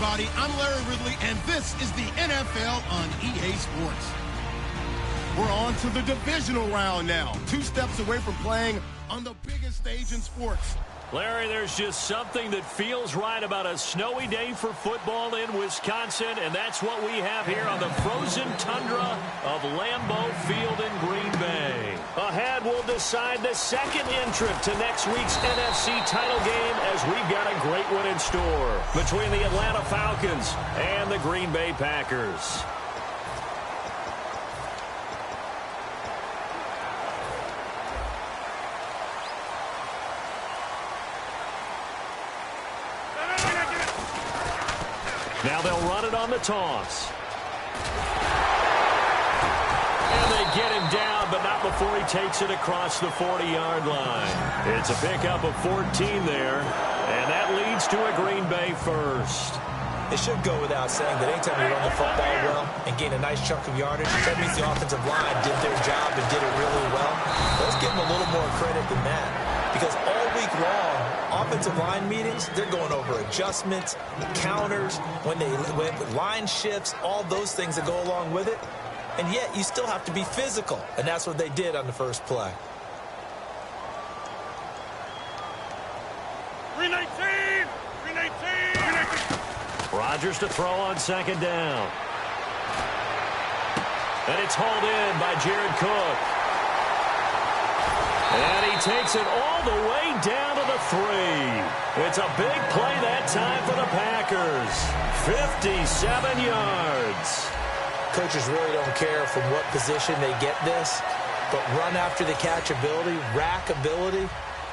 everybody. I'm Larry Ridley, and this is the NFL on EA Sports. We're on to the divisional round now. 2 steps away from playing on the biggest stage in sports. Larry, there's just something that feels right about a snowy day for football in Wisconsin, and that's what we have here on the frozen tundra of Lambeau Field in Green Bay. Ahead, we'll decide the second entrant to next week's NFC title game, as we've got a great one in store between the Atlanta Falcons and the Green Bay Packers. Now they'll run it on the toss. And they get him down, but not before he takes it across the 40-yard line. It's a pickup of 14 there, and that leads to a Green Bay first. It should go without saying that anytime you run the football well and gain a nice chunk of yardage, that means the offensive line did their job and did it really well. Let's give them a little more credit than that, because all week long, offensive line meetings, they're going over adjustments, counters, when line shifts, all those things that go along with it. And yet, you still have to be physical. And that's what they did on the first play. 319! 319! Rodgers to throw on second down. And it's hauled in by Jared Cook. And he takes it all the way down to the 3. It's a big play that time for the Packers. 57 yards. Coaches really don't care from what position they get this, but run after the catch ability, rack ability,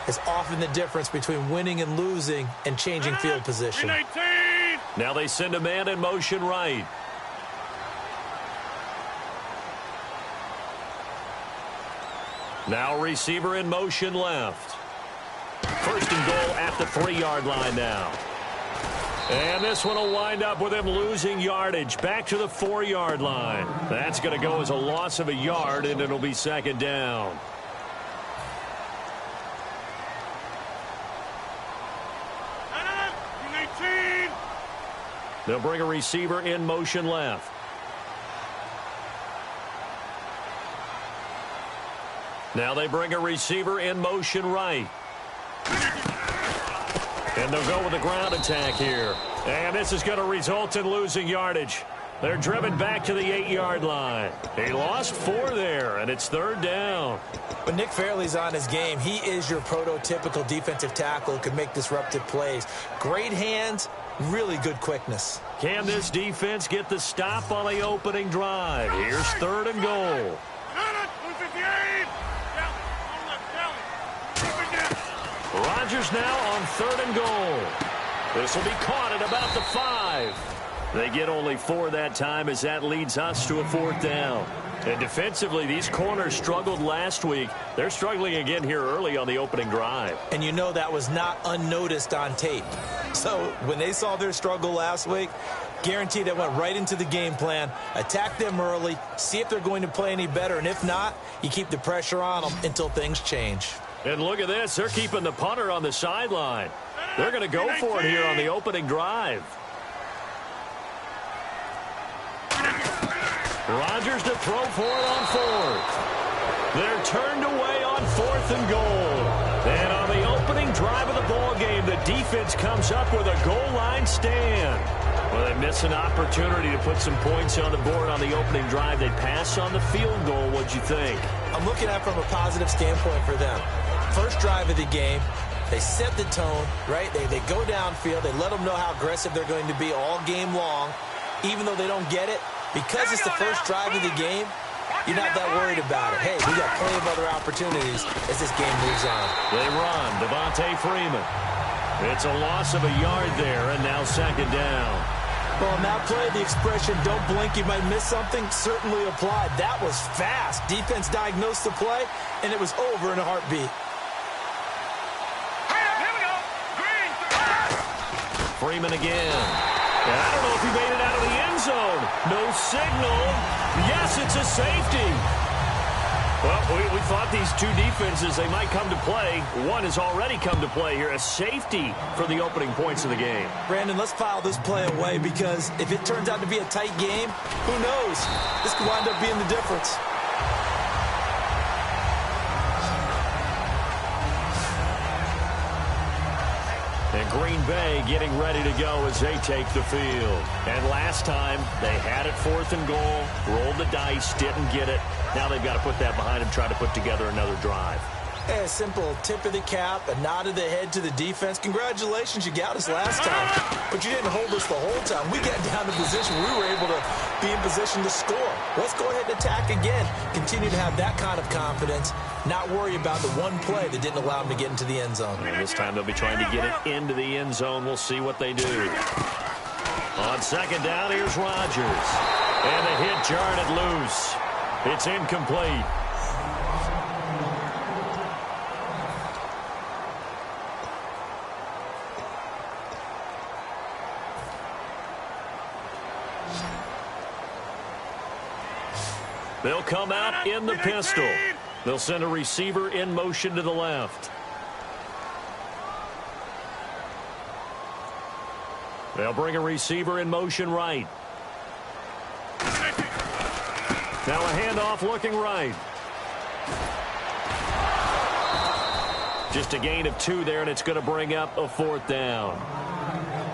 is often the difference between winning and losing and changing field position. 319! Now they send a man in motion right. Now receiver in motion left. First and goal at the 3-yard line now. And this one will wind up with him losing yardage back to the 4-yard line. That's going to go as a loss of a yard, and it'll be second down. They'll bring a receiver in motion left. Now they bring a receiver in motion right. And they'll go with a ground attack here. And this is going to result in losing yardage. They're driven back to the 8-yard line. He lost 4 there, and it's third down. When Nick Fairley's on his game, he is your prototypical defensive tackle who can make disruptive plays. Great hands, really good quickness. Can this defense get the stop on the opening drive? Here's third and goal. Rodgers now on third and goal. This will be caught at about the 5. They get only 4 that time, as that leads us to a 4th down. And defensively, these corners struggled last week. They're struggling again here early on the opening drive. And you know that was not unnoticed on tape. So when they saw their struggle last week, guaranteed they went right into the game plan, attack them early, see if they're going to play any better. And if not, you keep the pressure on them until things change. And look at this. They're keeping the punter on the sideline. They're going to go for it here on the opening drive. Rodgers to throw for it on 4th. They're turned away on 4th and goal. And on the opening drive of the ball game, the defense comes up with a goal line stand. Well, they miss an opportunity to put some points on the board on the opening drive. They pass on the field goal. What'd you think? I'm looking at it from a positive standpoint for them. First drive of the game, they set the tone, right? They go downfield. They let them know how aggressive they're going to be all game long, even though they don't get it. Because it's the first drive of the game, you're not that worried about it. Hey, we got plenty of other opportunities as this game moves on. They run. Devontae Freeman. It's a loss of a yard there, and now second down. Well, on that play, the expression, don't blink, you might miss something, certainly applied. That was fast. Defense diagnosed the play, and it was over in a heartbeat. Freeman again. And I don't know if he made it out of the end zone. No signal. Yes, it's a safety. Well, we thought these two defenses, they might come to play. One has already come to play here, a safety for the opening points of the game. Brandon, let's file this play away because if it turns out to be a tight game, who knows? This could wind up being the difference. And Green Bay getting ready to go as they take the field. And last time, they had it 4th and goal, rolled the dice, didn't get it. Now they've got to put that behind them, try to put together another drive. Hey, a simple tip of the cap, a nod of the head to the defense. Congratulations, you got us last time. But you didn't hold us the whole time. We got down to position. We were able to be in position to score. Let's go ahead and attack again. Continue to have that kind of confidence. Not worry about the one play that didn't allow them to get into the end zone. And this time they'll be trying to get it into the end zone. We'll see what they do. On 2nd down, here's Rodgers. And the hit jarred it loose. It's incomplete. They'll come out in the pistol. They'll send a receiver in motion to the left. They'll bring a receiver in motion right. Now a handoff looking right. Just a gain of 2 there, and it's going to bring up a 4th down.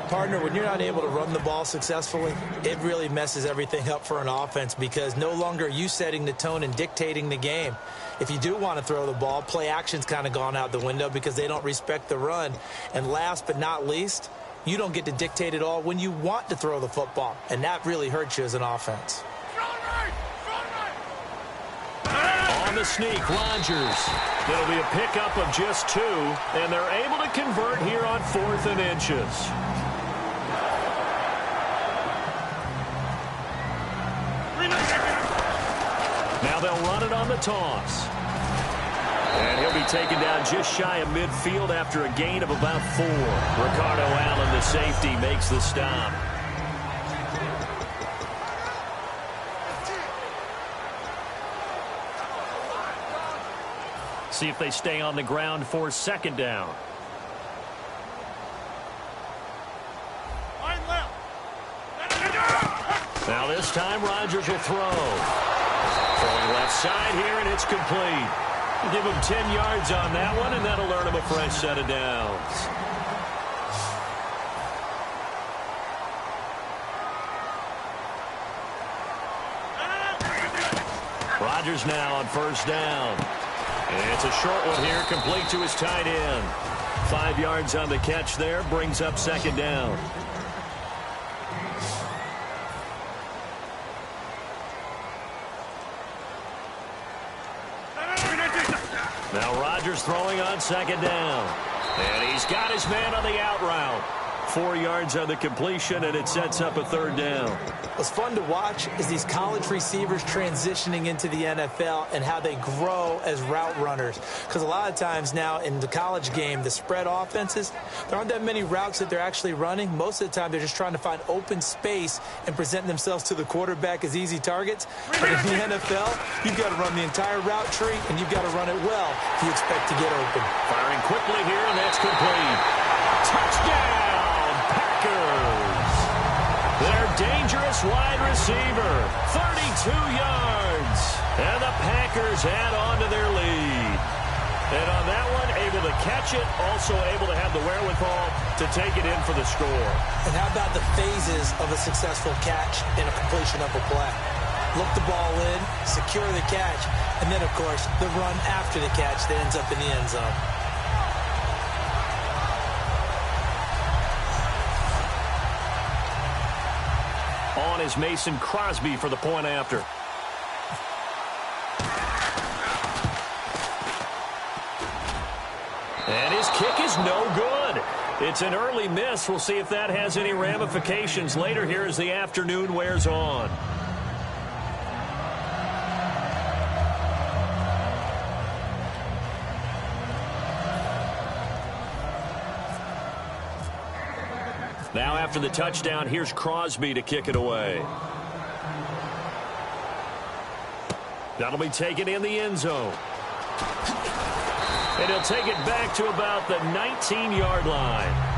Partner, when you're not able to run the ball successfully, it really messes everything up for an offense because no longer are you setting the tone and dictating the game. If you do want to throw the ball, play action's kind of gone out the window because they don't respect the run. And last but not least, you don't get to dictate it all when you want to throw the football, and that really hurts you as an offense. On the sneak, Rodgers. It'll be a pickup of just 2, and they're able to convert here on 4th and inches. Now they'll run it on the toss. And he'll be taken down just shy of midfield after a gain of about 4. Ricardo Allen, the safety, makes the stop. See if they stay on the ground for 2nd down. Now this time Rodgers will throw. Throwing left side here, and it's complete. Give him 10 yards on that one, and that'll earn him a fresh set of downs. Rodgers now on 1st down. And it's a short one here, complete to his tight end. 5 yards on the catch there, brings up 2nd down. Now Rodgers throwing on 2nd down. And he's got his man on the out route. 4 yards on the completion, and it sets up a 3rd down. What's fun to watch is these college receivers transitioning into the NFL and how they grow as route runners. Because a lot of times now in the college game, the spread offenses, there aren't that many routes that they're actually running. Most of the time, they're just trying to find open space and present themselves to the quarterback as easy targets. But in the NFL, you've got to run the entire route tree, and you've got to run it well if you expect to get open. Firing quickly here, and that's complete. Touchdown! Their dangerous wide receiver, 32 yards. And the Packers add on to their lead. And on that one, able to catch it, also able to have the wherewithal to take it in for the score. And how about the phases of a successful catch and a completion of a play? Look the ball in, secure the catch, and then, of course, the run after the catch that ends up in the end zone. On is Mason Crosby for the point after. And his kick is no good. It's an early miss. We'll see if that has any ramifications later here as the afternoon wears on. Now after the touchdown, here's Crosby to kick it away. That'll be taken in the end zone. And he'll take it back to about the 19-yard line.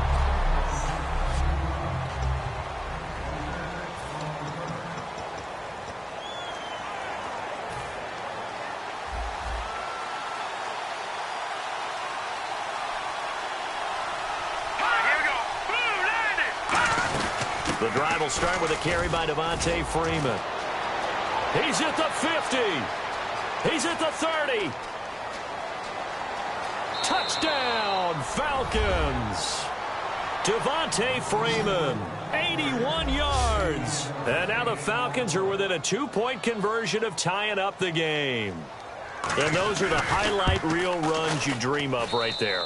The drive will start with a carry by Devontae Freeman. He's at the 50. He's at the 30. Touchdown, Falcons. Devontae Freeman, 81 yards. And now the Falcons are within a 2-point conversion of tying up the game. And those are the highlight reel runs you dream of right there.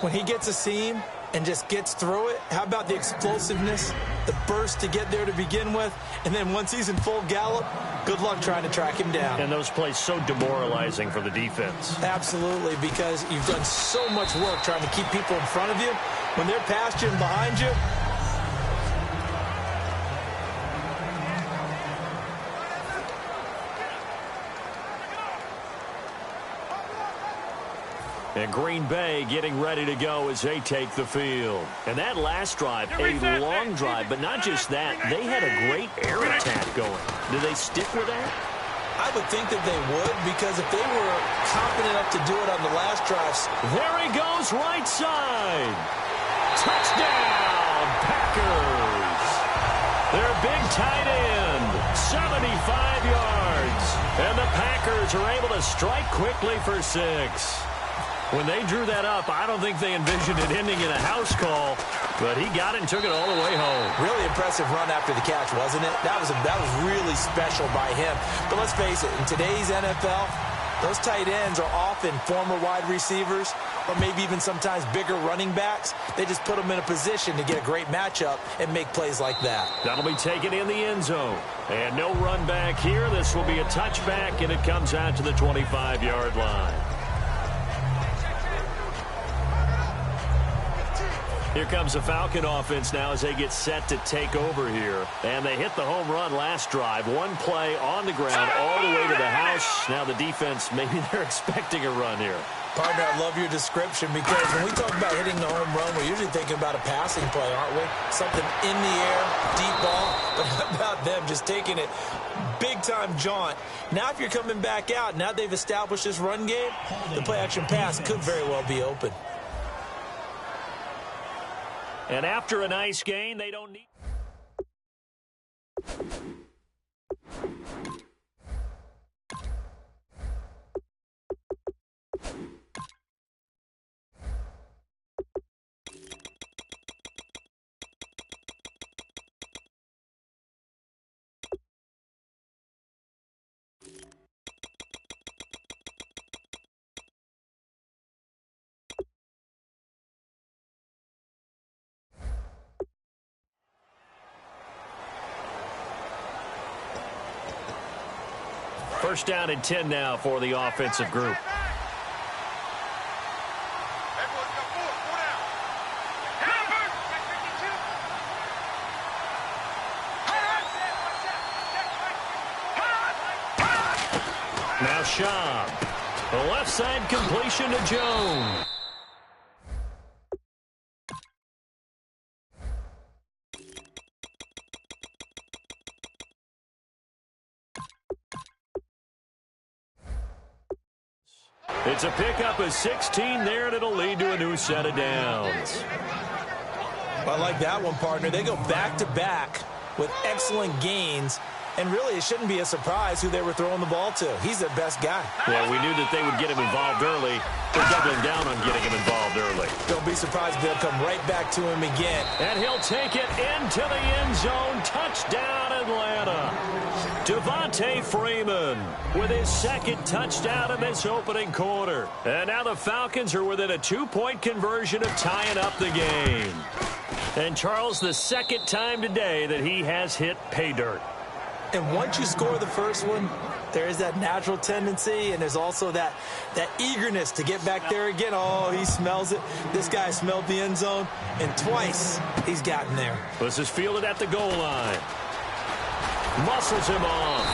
When he gets a seam and just gets through it, how about the explosiveness, the burst to get there to begin with, and then once he's in full gallop, good luck trying to track him down. And those plays so demoralizing for the defense. Absolutely, because you've done so much work trying to keep people in front of you. When they're past you and behind you, and Green Bay getting ready to go as they take the field. And that last drive, a long drive, but not just that. They had a great air attack going. Do they stick with that? I would think that they would, because if they were confident enough to do it on the last drives. There he goes, right side. Touchdown, Packers. Their big tight end, 75 yards. And the Packers are able to strike quickly for 6. When they drew that up, I don't think they envisioned it ending in a house call, but he got it and took it all the way home. Really impressive run after the catch, wasn't it? That was really special by him. But let's face it, in today's NFL, those tight ends are often former wide receivers or maybe even sometimes bigger running backs. They just put them in a position to get a great matchup and make plays like that. That'll be taken in the end zone. And no run back here. This will be a touchback, and it comes out to the 25-yard line. Here comes the Falcon offense now as they get set to take over here. And they hit the home run last drive. One play on the ground all the way to the house. Now the defense, maybe they're expecting a run here. Partner, I love your description, because when we talk about hitting the home run, we're usually thinking about a passing play, aren't we? Something in the air, deep ball. But how about them just taking it big-time jaunt? Now if you're coming back out, now they've established this run game, the play-action pass could very well be open. And after a nice gain, they don't need... First down and 10 now for the offensive group. Now Schaub. The left side completion to Jones. It's a pickup of 16 there, and it'll lead to a new set of downs. I like that one, partner. They go back-to-back with excellent gains, and really it shouldn't be a surprise who they were throwing the ball to. He's their best guy. Well, we knew that they would get him involved early. They're doubling down on getting him involved early. Don't be surprised if they'll come right back to him again. And he'll take it into the end zone. Touchdown, Atlanta. Devontae Freeman with his second touchdown in this opening quarter. And now the Falcons are within a 2-point conversion of tying up the game. And Charles, the second time today that he has hit pay dirt. And once you score the first one, there is that natural tendency, and there's also that eagerness to get back there again. Oh, he smells it. This guy smelled the end zone, and twice he's gotten there. This is fielded at the goal line. Muscles him off.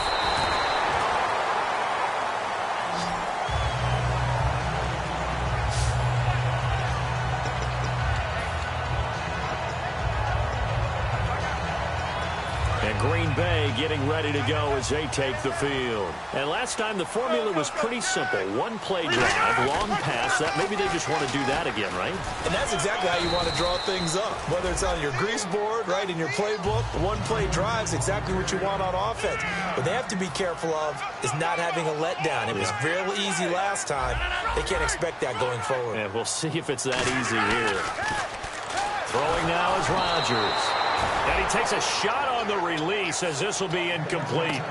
Bay getting ready to go as they take the field. And last time the formula was pretty simple. One play drive, long pass. That maybe they just want to do that again, right? And that's exactly how you want to draw things up. Whether it's on your grease board, right, in your playbook, one play drive is exactly what you want on offense. What they have to be careful of is not having a letdown. It was real easy last time. They can't expect that going forward. And we'll see if it's that easy here. Throwing now is Rodgers. And he takes a shot on the release as this will be incomplete.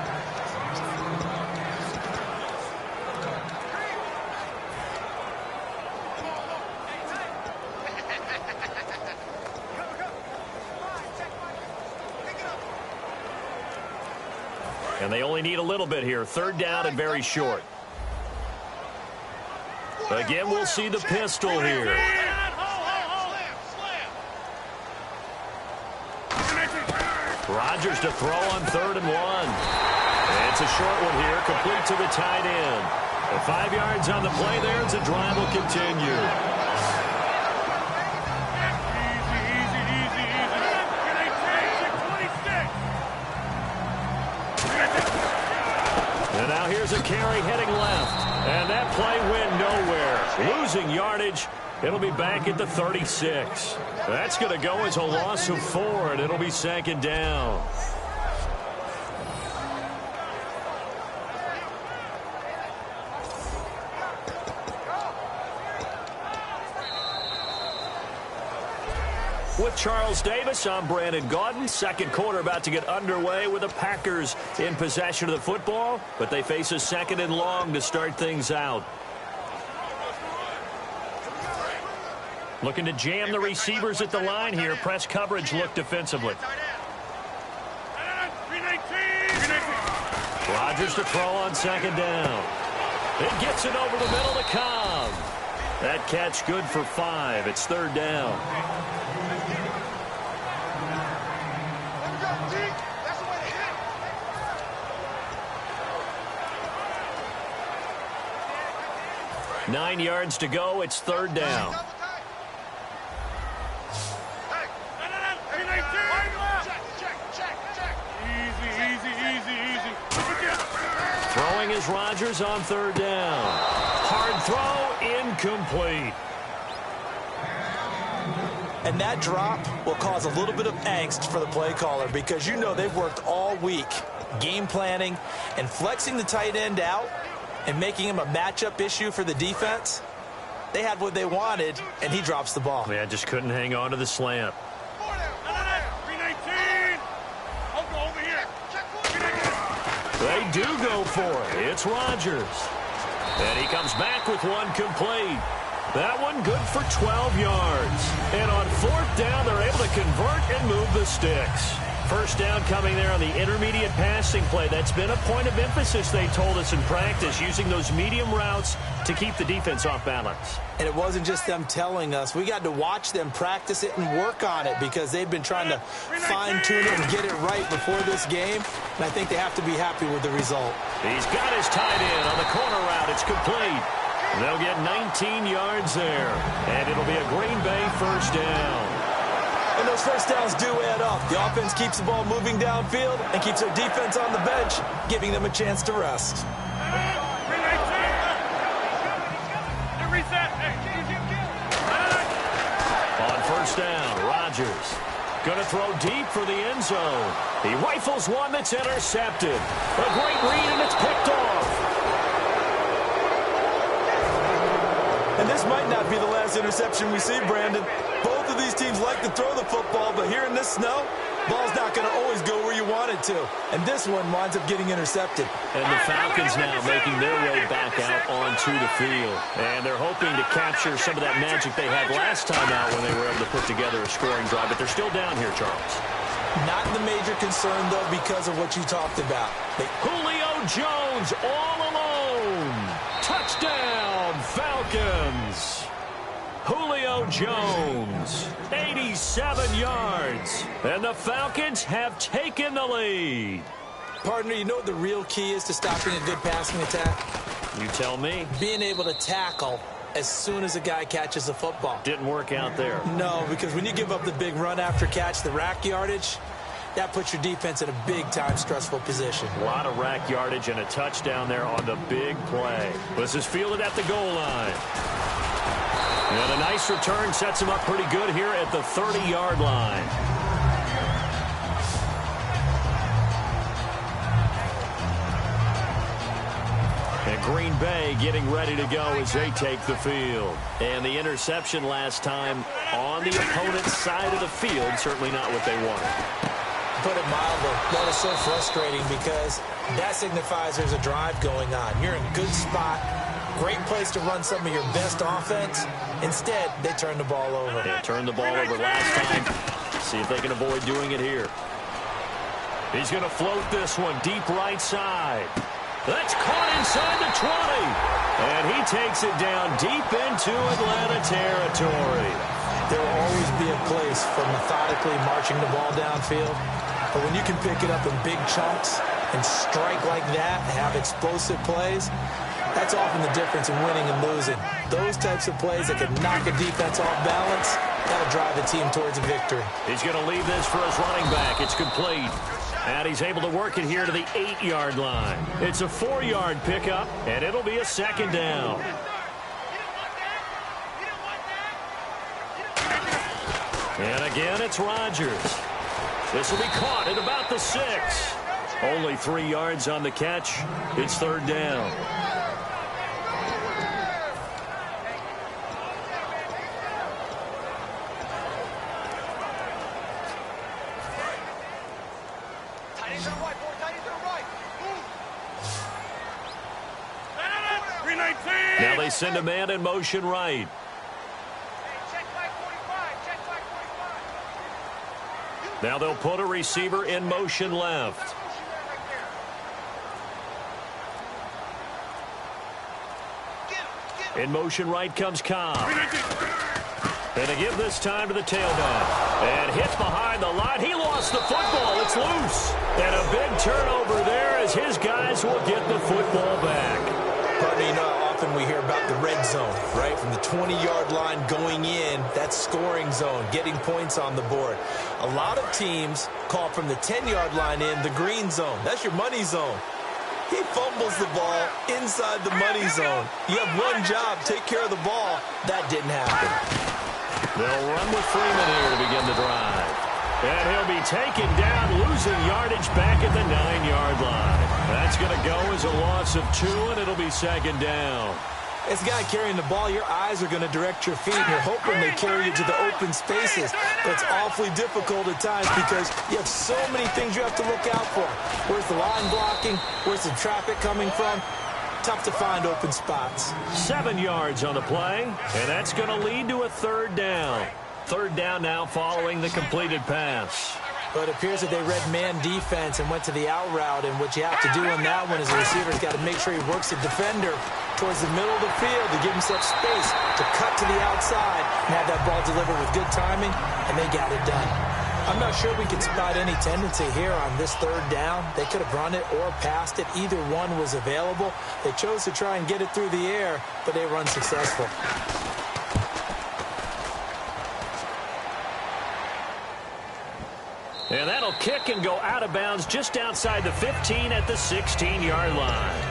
And they only need a little bit here. Third down and very short. Again, we'll see the pistol here. Rodgers to throw on 3rd and 1. It's a short one here, complete to the tight end. The 5 yards on the play there as the drive will continue. And now here's a carry heading left. And that play went nowhere. Losing yardage. It'll be back at the 36. That's going to go as a loss of 4, and it'll be 2nd down. With Charles Davis, I'm Brandon Gaudin. Second quarter about to get underway with the Packers in possession of the football, but they face a 2nd and long to start things out. Looking to jam the receivers at the line here. Press coverage look defensively. Rodgers to throw on 2nd down. It gets it over the middle to Cobb. That catch good for 5. It's 3rd down. Nine yards to go. It's 3rd down. Throwing is Rodgers on 3rd down. Hard throw, incomplete. And that drop will cause a little bit of angst for the play caller because you know they've worked all week game planning and flexing the tight end out and making him a matchup issue for the defense. They had what they wanted, and he drops the ball. Yeah, just couldn't hang on to the slant. They do go for it. It's Rodgers. And he comes back with one complete. That one good for 12 yards. And on 4th down, they're able to convert and move the sticks. First down coming there on the intermediate passing play. That's been a point of emphasis, they told us in practice, using those medium routes to keep the defense off balance. And it wasn't just them telling us. We got to watch them practice it and work on it because they've been trying to fine-tune it and get it right before this game. And I think they have to be happy with the result. He's got his tight end on the corner route. It's complete. They'll get 19 yards there. And it'll be a Green Bay first down. And those first downs do add up. The offense keeps the ball moving downfield and keeps their defense on the bench, giving them a chance to rest. On first down, Rodgers going to throw deep for the end zone. He rifles one that's intercepted. A great read, and it's picked off. And this might not be the last interception we see, Brandon. Both of these teams like to throw the football, but here in this snow, ball's not going to always go where you want it to. And this one winds up getting intercepted. And the Falcons now making their way back out onto the field. And they're hoping to capture some of that magic they had last time out when they were able to put together a scoring drive. But they're still down here, Charles. Not the major concern, though, because of what you talked about. Julio Jones all alone. Touchdown, Falcons. Julio Jones, 87 yards. And the Falcons have taken the lead. Partner, you know what the real key is to stopping a good passing attack? You tell me. Being able to tackle as soon as a guy catches the football. Didn't work out there. No, because when you give up the big run after catch, the rack yardage, that puts your defense in a big-time stressful position. A lot of rack yardage and a touchdown there on the big play. This is fielded at the goal line. And a nice return sets him up pretty good here at the 30-yard line. And Green Bay getting ready to go as they take the field. And the interception last time on the opponent's side of the field, certainly not what they wanted. Put it mildly, that is so frustrating because that signifies there's a drive going on. You're in a good spot, great place to run some of your best offense. Instead, they turn the ball over. They turned the ball over last time. See if they can avoid doing it here. He's going to float this one deep right side. That's caught inside the 20. And he takes it down deep into Atlanta territory. There will always be a place for methodically marching the ball downfield. But when you can pick it up in big chunks and strike like that, have explosive plays, that's often the difference in winning and losing. Those types of plays that can knock a defense off balance, that'll drive the team towards a victory. He's going to leave this for his running back. It's complete. And he's able to work it here to the 8-yard line. It's a 4-yard pickup, and it'll be a second down. And again, it's Rodgers. This will be caught at about the 6. Only 3 yards on the catch. It's third down. Now they send a man in motion right. Now they'll put a receiver in motion left. In motion right comes Cobb. And to give this time to the tailback. And hit behind the line. He lost the football. It's loose. And a big turnover there as his guys will get the football back. Partner, you know how often we hear about the red zone, right? From the 20-yard line going in, that's scoring zone, getting points on the board. A lot of teams call from the 10-yard line in the green zone. That's your money zone. He fumbles the ball inside the money zone. You have one job, take care of the ball. That didn't happen. They'll run with Freeman here to begin the drive. And he'll be taken down, losing yardage back at the 9-yard line. That's going to go as a loss of 2, and it'll be second down. As a guy carrying the ball, your eyes are going to direct your feet, and you're hoping they carry you to the open spaces. But it's awfully difficult at times because you have so many things you have to look out for. Where's the line blocking? Where's the traffic coming from? Tough to find open spots. 7 yards on the play, and that's going to lead to a third down. Third down now following the completed pass. But it appears that they read man defense and went to the out route, and what you have to do on that one is the receiver's got to make sure he works the defender towards the middle of the field to give himself space to cut to the outside and have that ball delivered with good timing, and they got it done. I'm not sure we can spot any tendency here on this third down. They could have run it or passed it. Either one was available. They chose to try and get it through the air, but they were unsuccessful. And that'll kick and go out of bounds just outside the 15 at the 16-yard line.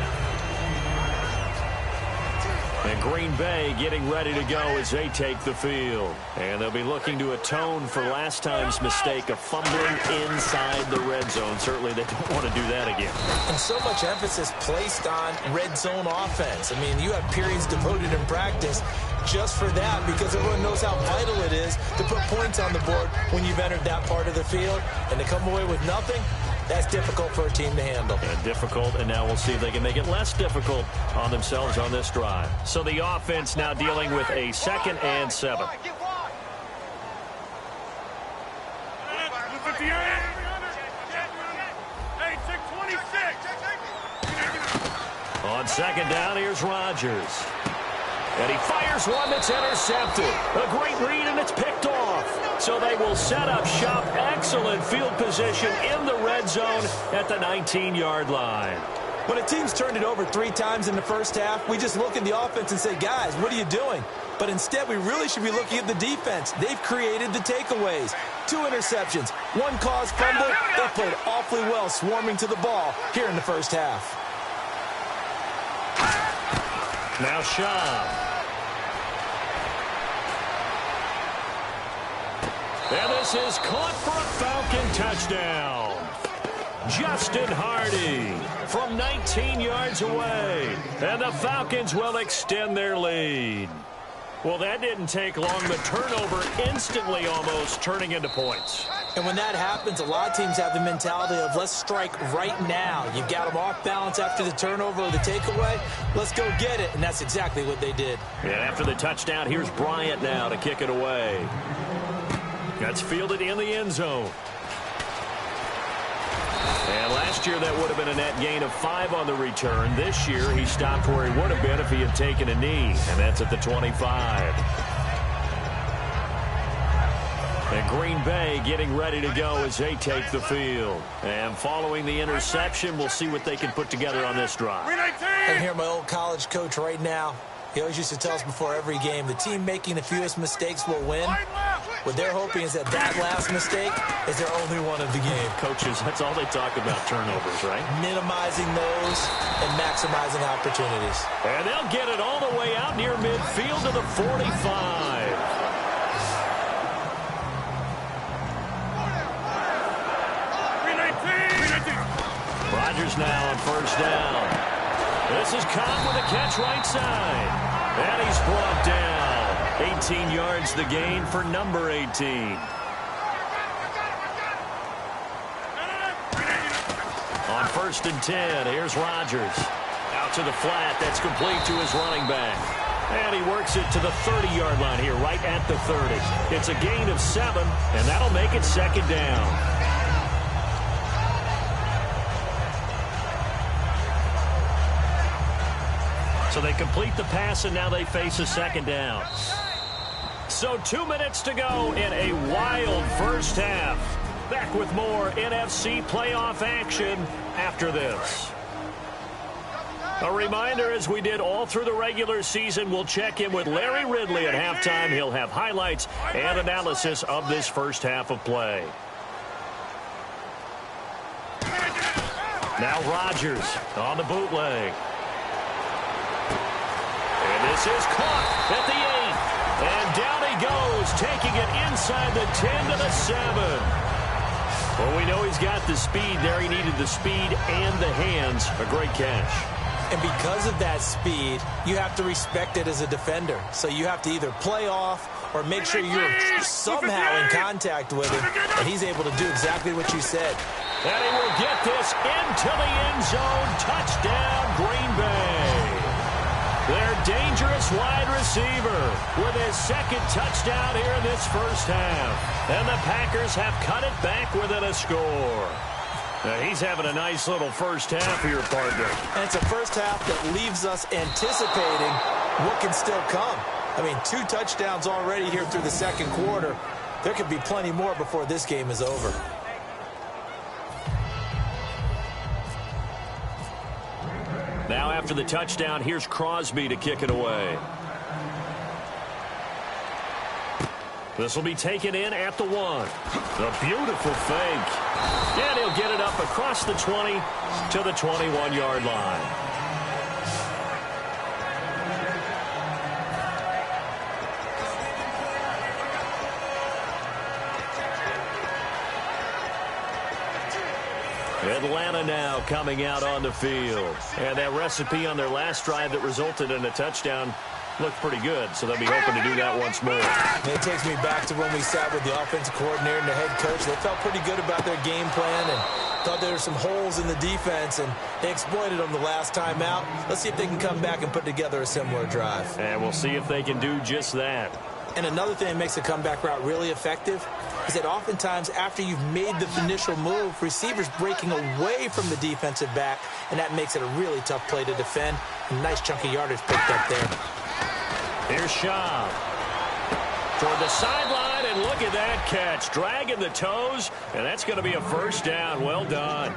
And Green Bay getting ready to go as they take the field. And they'll be looking to atone for last time's mistake of fumbling inside the red zone. Certainly they don't want to do that again. And so much emphasis placed on red zone offense. I mean, you have periods devoted in practice just for that because everyone knows how vital it is to put points on the board when you've entered that part of the field. And to come away with nothing, that's difficult for a team to handle. Difficult, and now we'll see if they can make it less difficult on themselves on this drive. So the offense now dealing with a 2nd and 7. On second down, here's Rodgers. And he fires one that's intercepted. A great read, and it's picked off. So they will set up shop. Excellent field position in the red zone at the 19-yard line. When a team's turned it over 3 times in the first half, we just look at the offense and say, guys, what are you doing? But instead, we really should be looking at the defense. They've created the takeaways. 2 interceptions, 1 caused fumble. They played awfully well swarming to the ball here in the first half. Now Shaw. And this is caught for a Falcon touchdown. Justin Hardy from 19 yards away. And the Falcons will extend their lead. Well, that didn't take long. The turnover instantly almost turning into points. And when that happens, a lot of teams have the mentality of let's strike right now. You've got them off balance after the turnover or the takeaway. Let's go get it. And that's exactly what they did. And after the touchdown, here's Bryant now to kick it away. That's fielded in the end zone. And last year, that would have been a net gain of 5 on the return. This year, he stopped where he would have been if he had taken a knee, and that's at the 25. And Green Bay getting ready to go as they take the field. And following the interception, we'll see what they can put together on this drive. I hear my old college coach right now. He always used to tell us before every game, the team making the fewest mistakes will win. What they're hoping is that last mistake is their only one of the game. Coaches, that's all they talk about, turnovers, right? Minimizing those and maximizing opportunities. And they'll get it all the way out near midfield to the 45. Rodgers now on first down. This is Cobb with a catch right side. And he's brought down. 18 yards the gain for number 18. On first and 10, here's Rodgers. Out to the flat, that's complete to his running back. And he works it to the 30-yard line here, right at the 30. It's a gain of 7, and that'll make it second down. So they complete the pass, and now they face a second down. So 2 minutes to go in a wild first half. Back with more NFC playoff action after this. A reminder, as we did all through the regular season, we'll check in with Larry Ridley at halftime. He'll have highlights and analysis of this first half of play. Now Rodgers on the bootleg. And this is caught at the 8. And down he goes, taking it inside the 10 to the 7. Well, we know he's got the speed there. He needed the speed and the hands. A great catch. And because of that speed, you have to respect it as a defender. So you have to either play off or make sure you're somehow in contact with him. And he's able to do exactly what you said. And he will get this into the end zone. Touchdown, Green Bay. Their dangerous wide receiver with his second touchdown here in this first half. And the Packers have cut it back within a score. Now he's having a nice little first half here, partner. And it's a first half that leaves us anticipating what can still come. I mean, 2 touchdowns already here through the second quarter. There could be plenty more before this game is over. Now after the touchdown, here's Crosby to kick it away. This will be taken in at the 1. A beautiful fake. And he'll get it up across the 20 to the 21-yard line. Atlanta now coming out on the field. And that recipe on their last drive that resulted in a touchdown looked pretty good, so they'll be hoping to do that once more. It takes me back to when we sat with the offensive coordinator and the head coach. They felt pretty good about their game plan and thought there were some holes in the defense, and they exploited them the last time out. Let's see if they can come back and put together a similar drive. And we'll see if they can do just that. And another thing that makes the comeback route really effective is that oftentimes after you've made the initial move, receivers breaking away from the defensive back, and that makes it a really tough play to defend. A nice chunk of yardage picked up there. Here's Shaw toward the sideline, and look at that catch. Dragging the toes, and that's going to be a first down. Well done.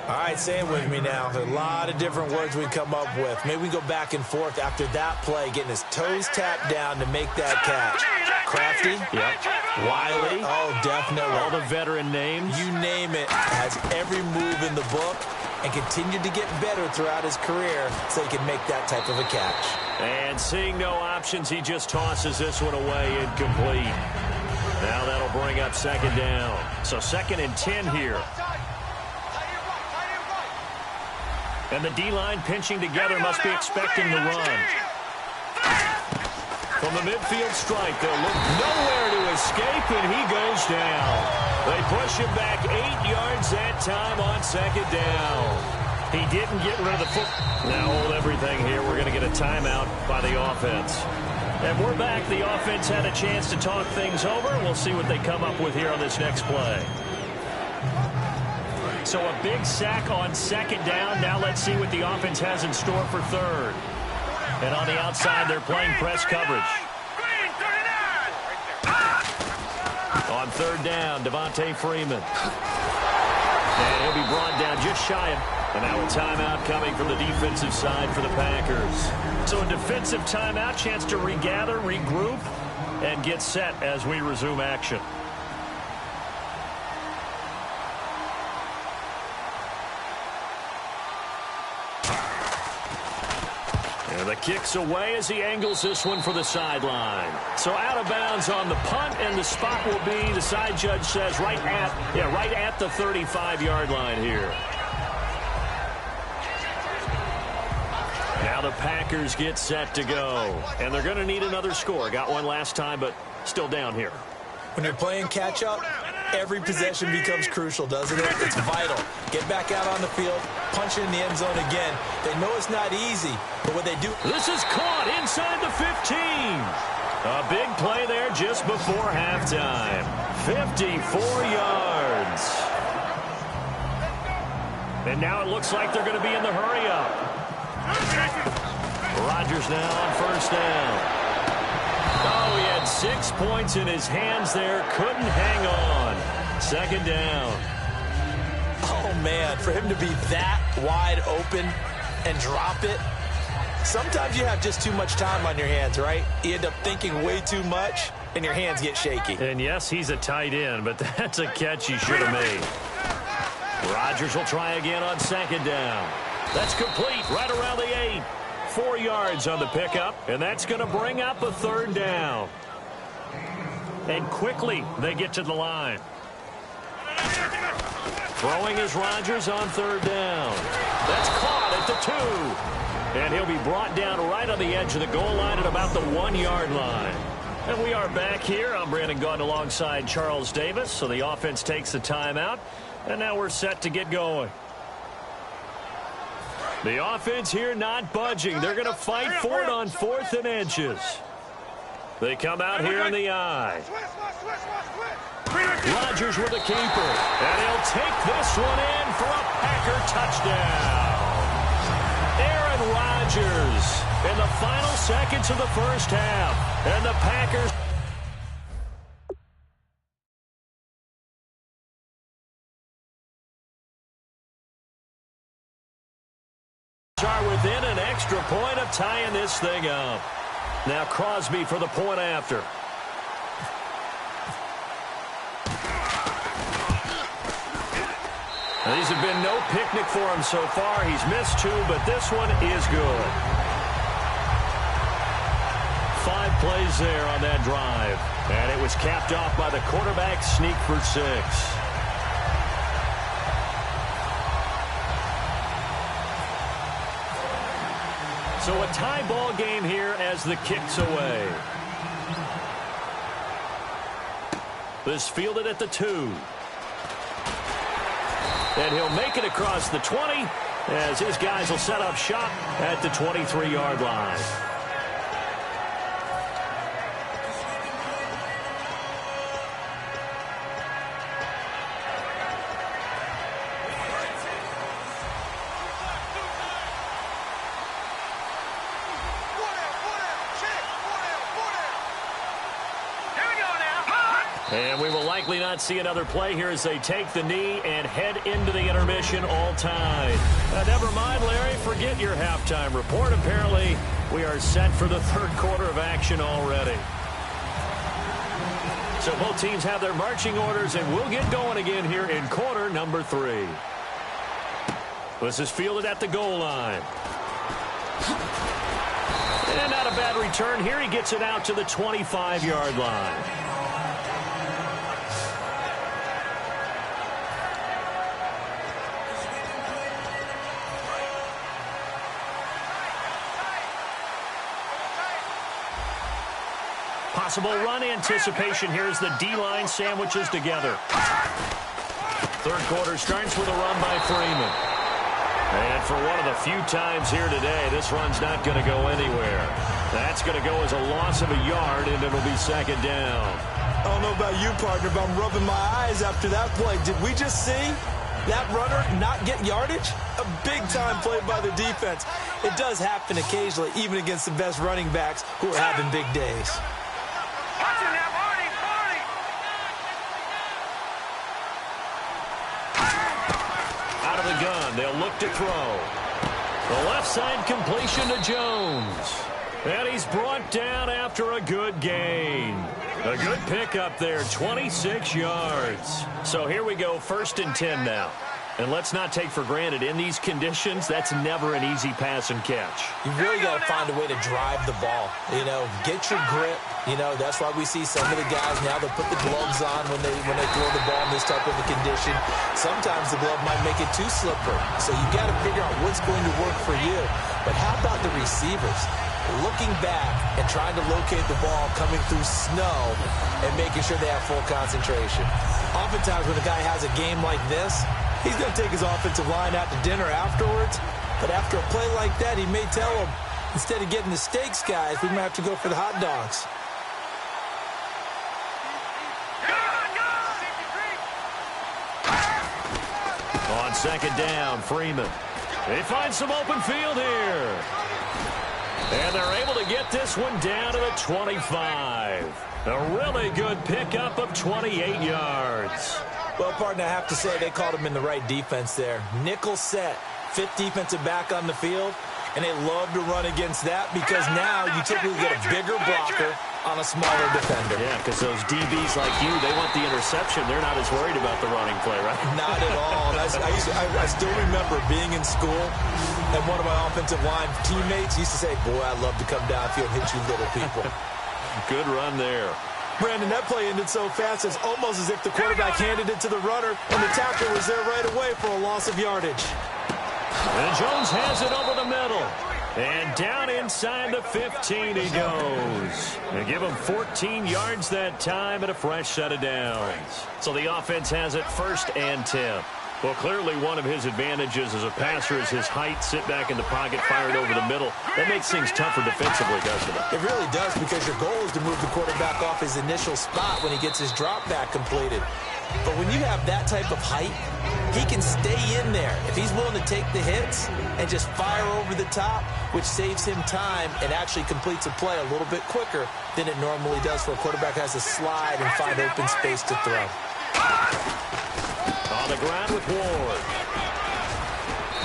All right, say it with me now. There's a lot of different words we come up with. Maybe we go back and forth after that play, getting his toes tapped down to make that catch. Crafty? Yep. Wiley? Oh, definitely. All the veteran names? You name it. Has every move in the book and continued to get better throughout his career so he can make that type of a catch. And seeing no options, he just tosses this one away incomplete. Now that'll bring up second down. So 2nd and 10 here. And the D-line pinching together must be expecting the run. From the midfield stripe, they'll look nowhere to escape, and he goes down. They push him back 8 yards that time on 2nd down. He didn't get rid of the foot. Now hold everything here. We're going to get a timeout by the offense. And we're back. The offense had a chance to talk things over. We'll see what they come up with here on this next play. So a big sack on 2nd down. Now let's see what the offense has in store for 3rd. And on the outside, they're playing press coverage. On 3rd down, Devontae Freeman. And he'll be brought down just shy of. And now a timeout coming from the defensive side for the Packers. So a defensive timeout, chance to regather, regroup, and get set as we resume action. And the kick's away as he angles this one for the sideline. So out of bounds on the punt, and the spot will be, the side judge says, right at the 35-yard line here. Now the Packers get set to go. And they're going to need another score. Got one last time, but still down here. When you're playing catch-up, every possession becomes crucial, doesn't it? It's vital. Get back out on the field, punch it in the end zone again. They know it's not easy, but what they do... This is caught inside the 15. A big play there just before halftime. 54 yards. And now it looks like they're going to be in the hurry-up. Rodgers now on 1st down. Oh, he had 6 points in his hands there. Couldn't hang on. 2nd down. Oh, man, for him to be that wide open and drop it. Sometimes you have just too much time on your hands, right? You end up thinking way too much, and your hands get shaky. And, yes, he's a tight end, but that's a catch he should have made. Rodgers will try again on 2nd down. That's complete right around the 8. 4 yards on the pickup, and that's going to bring up a 3rd down. And quickly they get to the line. Throwing is Rodgers on 3rd down. That's caught at the 2. And he'll be brought down right on the edge of the goal line at about the 1-yard line. And we are back here. I'm Brandon Gaudin alongside Charles Davis. So the offense takes the timeout, and now we're set to get going. The offense here not budging. They're going to fight for it on 4th and inches. They come out here in the eye. Rodgers with a keeper. And he'll take this one in for a Packer touchdown. Aaron Rodgers in the final seconds of the 1st half. And the Packers are within an extra point of tying this thing up. Now Crosby for the point after. Now, these have been no picnic for him so far. He's missed 2, but this one is good. 5 plays there on that drive. And it was capped off by the quarterback sneak for 6. So a tie ball game here as the kick's away. This fielded at the 2. And he'll make it across the 20 as his guys will set up shop at the 23-yard line. And we will likely not see another play here as they take the knee and head into the intermission all tied. Never mind, Larry, forget your halftime report. Apparently, we are set for the third quarter of action already. So both teams have their marching orders, and we'll get going again here in quarter number 3. This is fielded at the goal line. And not a bad return here. He gets it out to the 25-yard line. Possible run anticipation here as the D-line sandwiches together. Third quarter starts with a run by Freeman. And for one of the few times here today, this run's not going to go anywhere. That's going to go as a loss of a yard, and it'll be second down. I don't know about you, partner, but I'm rubbing my eyes after that play. Did we just see that runner not get yardage? A big-time play by the defense. It does happen occasionally, even against the best running backs who are having big days. Out of the gun, they'll look to throw. The left side completion to Jones. And he's brought down after a good gain. A good pickup there, 26 yards. So here we go, 1st and 10 now. And let's not take for granted, in these conditions, that's never an easy pass and catch. You really got to find a way to drive the ball. You know, get your grip. You know, that's why we see some of the guys now, they'll put the gloves on when they throw the ball in this type of a condition. Sometimes the glove might make it too slippery. So you got to figure out what's going to work for you. But how about the receivers? Looking back and trying to locate the ball coming through snow and making sure they have full concentration. Oftentimes when a guy has a game like this, he's going to take his offensive line out to dinner afterwards. But after a play like that, he may tell them, instead of getting the steaks, guys, we might have to go for the hot dogs. On second down, Freeman. They find some open field here. And they're able to get this one down to the 25. A really good pickup of 28 yards. Well, partner, I have to say they called him in the right defense there. Nickel set, 5th defensive back on the field, and they love to run against that because now you typically get a bigger blocker on a smaller defender. Yeah, because those DBs like you, they want the interception. They're not as worried about the running play, right? Not at all. I still remember being in school, and one of my offensive line teammates used to say, boy, I'd love to come downfield and hit you little people. Good run there. Brandon, that play ended so fast, it's almost as if the quarterback handed it to the runner, and the tackle was there right away for a loss of yardage. And Jones has it over the middle. And down inside the 15 he goes. They give him 14 yards that time and a fresh set of downs. So the offense has it 1st and 10. Well, clearly one of his advantages as a passer is his height, sit back in the pocket, fire it over the middle. That makes things tougher defensively, doesn't it? It really does, because your goal is to move the quarterback off his initial spot when he gets his drop back completed. But when you have that type of height, he can stay in there. If he's willing to take the hits and just fire over the top, which saves him time and actually completes a play a little bit quicker than it normally does for a quarterback who has to slide and find open space to throw. On the ground with Ward.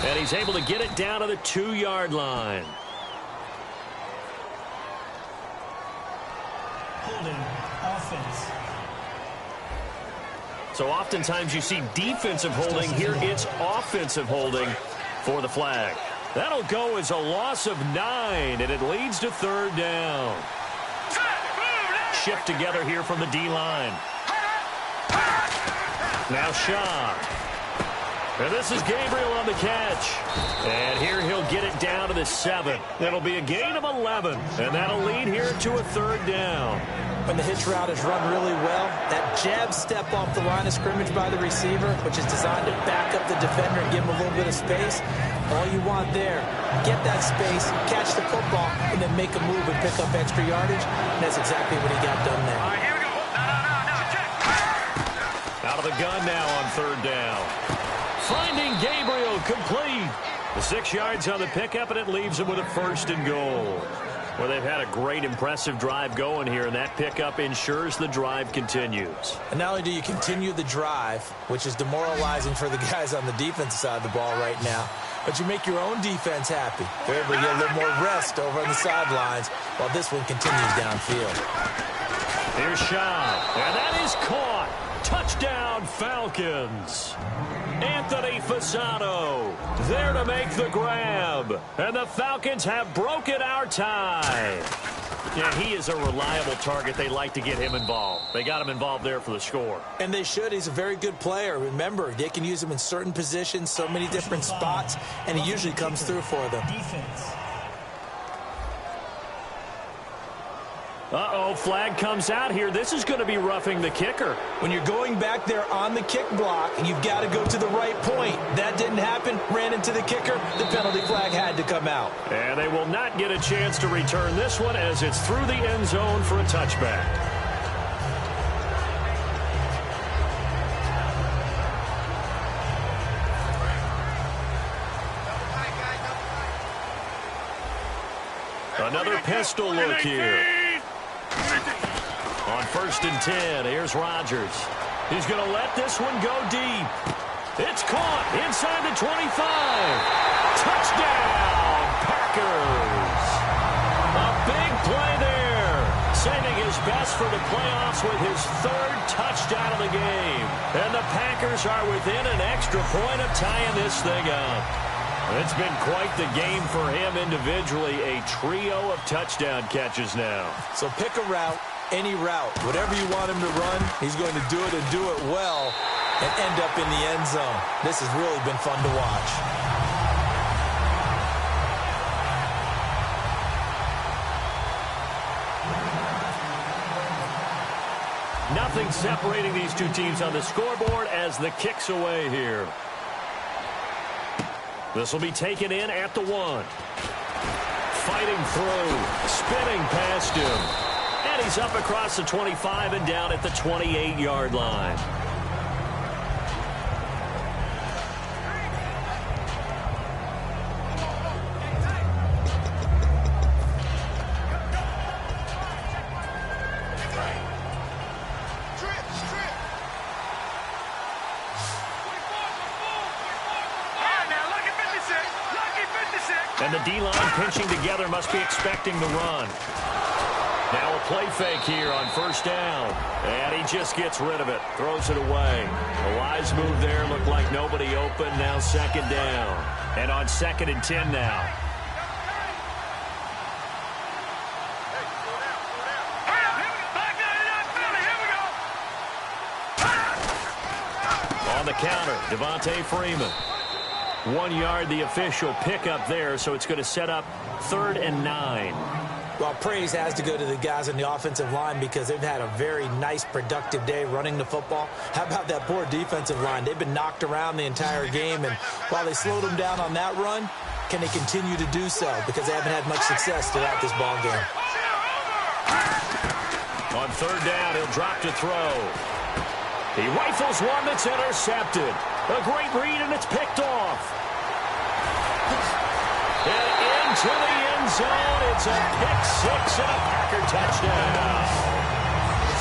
And he's able to get it down to the 2-yard line. Holding offense. So oftentimes you see defensive holding. Here it's offensive holding for the flag. That'll go as a loss of 9, and it leads to 3rd down. Shift together here from the D-line. Now Shaw. And this is Gabriel on the catch. And here he'll get it down to the 7. That'll be a gain of 11. And that'll lead here to a 3rd down. When the hitch route is run really well, that jab step off the line of scrimmage by the receiver, which is designed to back up the defender and give him a little bit of space, all you want there, get that space, catch the football, and then make a move and pick up extra yardage. And that's exactly what he got done there. All right, here we go. No, check. Out of the gun now on 3rd down. Finding Gabriel complete. The 6 yards on the pickup, and it leaves him with a 1st and goal. Well, they've had a great, impressive drive going here, and that pickup ensures the drive continues. And not only do you continue the drive, which is demoralizing for the guys on the defensive side of the ball right now, but you make your own defense happy. They're able to get a little more rest over on the sidelines while this one continues downfield. Here's Shaw, and that is caught. Touchdown, Falcons. Anthony Fasano there to make the grab. And the Falcons have broken our tie. Yeah, he is a reliable target. They like to get him involved. They got him involved there for the score. And they should. He's a very good player. Remember, they can use him in certain positions, so many different spots, and he usually comes through for them. Defense. Uh-oh, flag comes out here. This is going to be roughing the kicker. When you're going back there on the kick block, you've got to go to the right point. That didn't happen. Ran into the kicker. The penalty flag had to come out. And they will not get a chance to return this one as it's through the end zone for a touchback. Another pistol look here. On 1st and 10, here's Rodgers. He's going to let this one go deep. It's caught inside the 25. Touchdown, Packers. A big play there. Saving his best for the playoffs with his 3rd touchdown of the game. And the Packers are within an extra point of tying this thing up. It's been quite the game for him individually. A trio of touchdown catches now. So pick a route, any route. Whatever you want him to run, he's going to do it and do it well and end up in the end zone. This has really been fun to watch. Nothing separating these two teams on the scoreboard as the kick's away here. This will be taken in at the 1. Fighting through, spinning past him. And he's up across the 25 and down at the 28-yard line. And the D-line pinching together must be expecting the run. Now a play fake here on 1st down. And he just gets rid of it. Throws it away. A wise move there. Looked like nobody open. Now 2nd down. And on 2nd and 10 now. On the counter, Devontae Freeman. 1 yard, the official pickup there, so it's going to set up 3rd and 9. Well, praise has to go to the guys on the offensive line because they've had a very nice, productive day running the football. How about that poor defensive line? They've been knocked around the entire game, and while they slowed them down on that run, can they continue to do so? Because they haven't had much success throughout this ball game. On 3rd down, he'll drop to throw. He rifles one that's intercepted. A great read, and it's picked off. And into the end zone. It's a pick-6 and a Packer touchdown.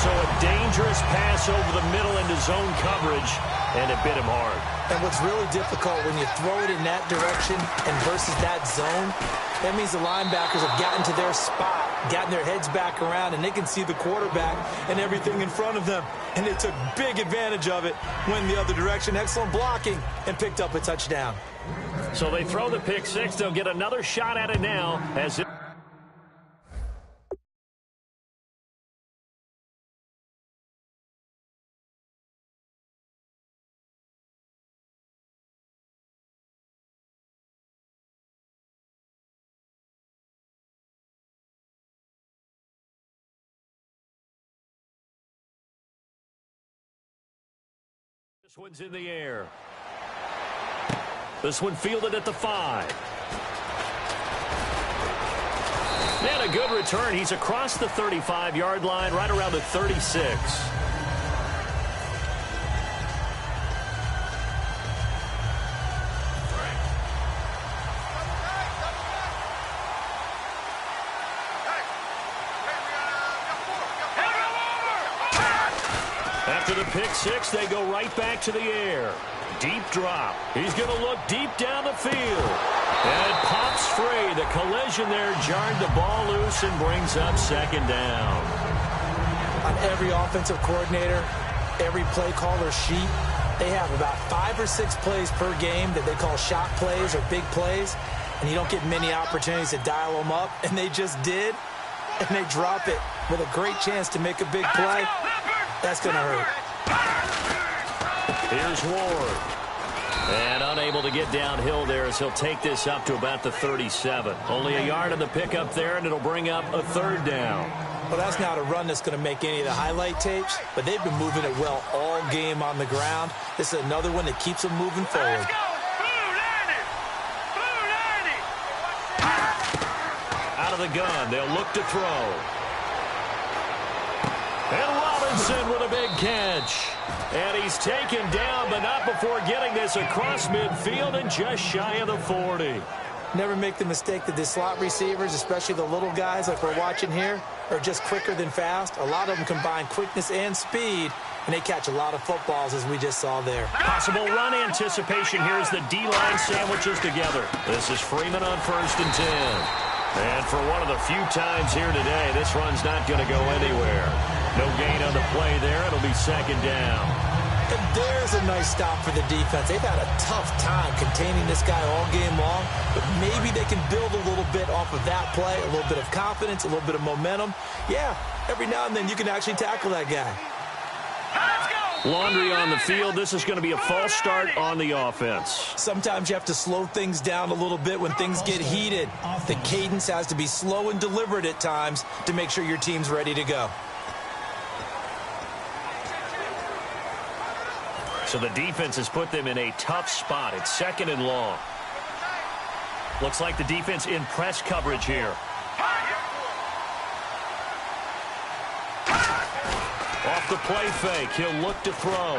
So a dangerous pass over the middle into zone coverage, and it bit him hard. And what's really difficult when you throw it in that direction and versus that zone, that means the linebackers have gotten to their spot, gotten their heads back around, and they can see the quarterback and everything in front of them. And they took big advantage of it, went the other direction, excellent blocking, and picked up a touchdown. So they throw the pick-6. They'll get another shot at it now as it... This one's in the air. This one fielded at the 5. And a good return. He's across the 35-yard line, right around the 36. After the pick six, they go right back to the air. Deep drop. He's going to look deep down the field. And it pops free. The collision there jarred the ball loose and brings up second down. On every offensive coordinator, every play caller sheet, they have about 5 or 6 plays per game that they call shot plays or big plays, and you don't get many opportunities to dial them up, and they just did, and they drop it with a great chance to make a big play. That's going to hurt. Here's Ward. And unable to get downhill there as he'll take this up to about the 37. Only a yard on the pickup there, and it'll bring up a third down. Well, that's not a run that's going to make any of the highlight tapes, but they've been moving it well all game on the ground. This is another one that keeps them moving forward. Out of the gun, they'll look to throw. And Robinson with a big catch. And he's taken down, but not before getting this across midfield and just shy of the 40. Never make the mistake that the slot receivers, especially the little guys like we're watching here, are just quicker than fast. A lot of them combine quickness and speed, and they catch a lot of footballs, as we just saw there. Possible run anticipation here as the D-line sandwiches together. This is Freeman on 1st and 10. And for one of the few times here today, this run's not going to go anywhere. No gain on the play there. It'll be second down. And there's a nice stop for the defense. They've had a tough time containing this guy all game long, but maybe they can build a little bit off of that play, a little bit of confidence, a little bit of momentum. Yeah, every now and then you can actually tackle that guy. Laundry on the field. This is going to be a false start on the offense. Sometimes you have to slow things down a little bit when things get heated. The cadence has to be slow and deliberate at times to make sure your team's ready to go. So the defense has put them in a tough spot. It's second and long. Looks like the defense in press coverage here. Off the play fake, he'll look to throw.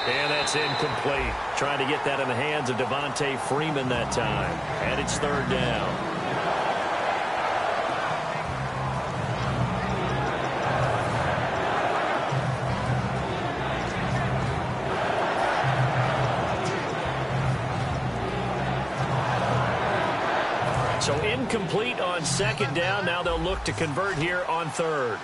And that's incomplete. Trying to get that in the hands of Devontae Freeman that time. And it's third down. So incomplete on second down. Now they'll look to convert here on third.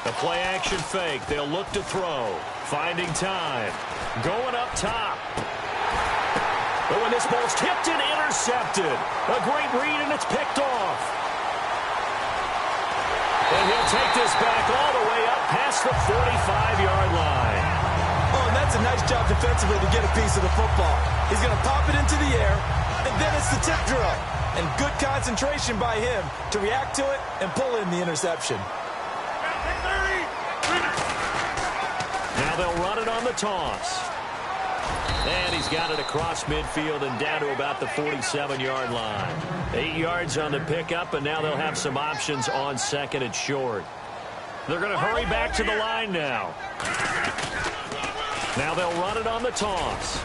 The play action fake. They'll look to throw. Finding time. Going up top. But when this ball's tipped and intercepted. A great read and it's picked off. And he'll take this back all the way up past the 45-yard line. Oh, and that's a nice job defensively to get a piece of the football. He's going to pop it into the air, and then it's the tip drill. And good concentration by him to react to it and pull in the interception. Now they'll run it on the toss. And he's got it across midfield and down to about the 47-yard line. 8 yards on the pickup, and now they'll have some options on second and short. They're going to hurry back to the line now. Now they'll run it on the toss.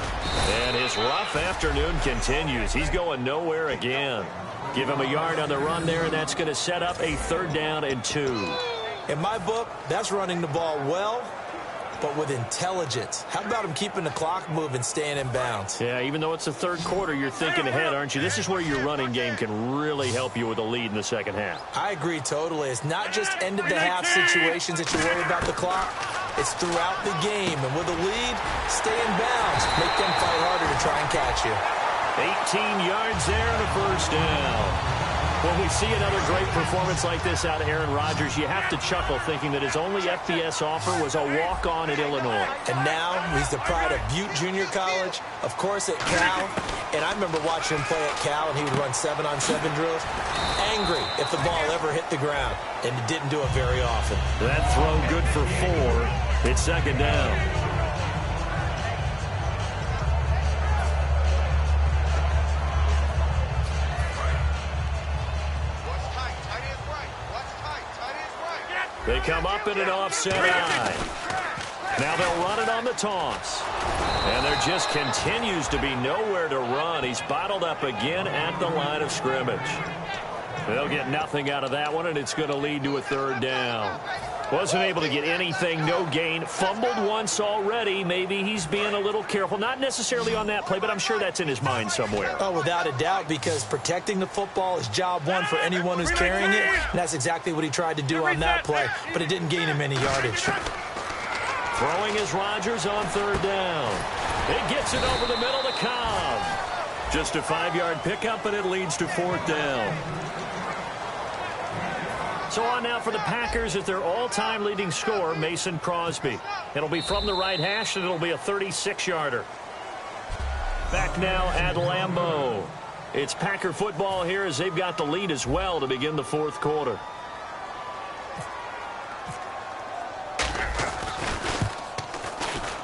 And his rough afternoon continues. He's going nowhere again. Give him a yard on the run there, and that's going to set up a third down and 2. In my book, that's running the ball well, but with intelligence. How about him keeping the clock moving, staying in bounds? Yeah, even though it's the third quarter, you're thinking ahead, aren't you? This is where your running game can really help you with a lead in the second half. I agree totally. It's not just end-of-the-half situations that you worry about the clock. It's throughout the game. And with a lead, stay in bounds. Make them fight harder to try and catch you. 18 yards there and a first down. When we see another great performance like this out of Aaron Rodgers, you have to chuckle thinking that his only FBS offer was a walk-on at Illinois. And now he's the pride of Butte Junior College, of course at Cal. And I remember watching him play at Cal, and he would run 7-on-7 drills. Angry if the ball ever hit the ground, and he didn't do it very often. That throw good for 4. It's second down. They come up in an offset eye. Now they'll run it on the toss. And there just continues to be nowhere to run. He's bottled up again at the line of scrimmage. They'll get nothing out of that one, and it's going to lead to a third down. Wasn't able to get anything, no gain. Fumbled once already. Maybe he's being a little careful. Not necessarily on that play, but I'm sure that's in his mind somewhere. Oh, without a doubt, because protecting the football is job one for anyone who's carrying it. And that's exactly what he tried to do on that play, but it didn't gain him any yardage. Throwing is Rodgers on third down. It gets it over the middle to Cobb. Just a 5-yard pickup, and it leads to fourth down. So on now for the Packers is their all-time leading scorer, Mason Crosby. It'll be from the right hash, and it'll be a 36-yarder. Back now at Lambeau. It's Packer football here as they've got the lead as well to begin the fourth quarter.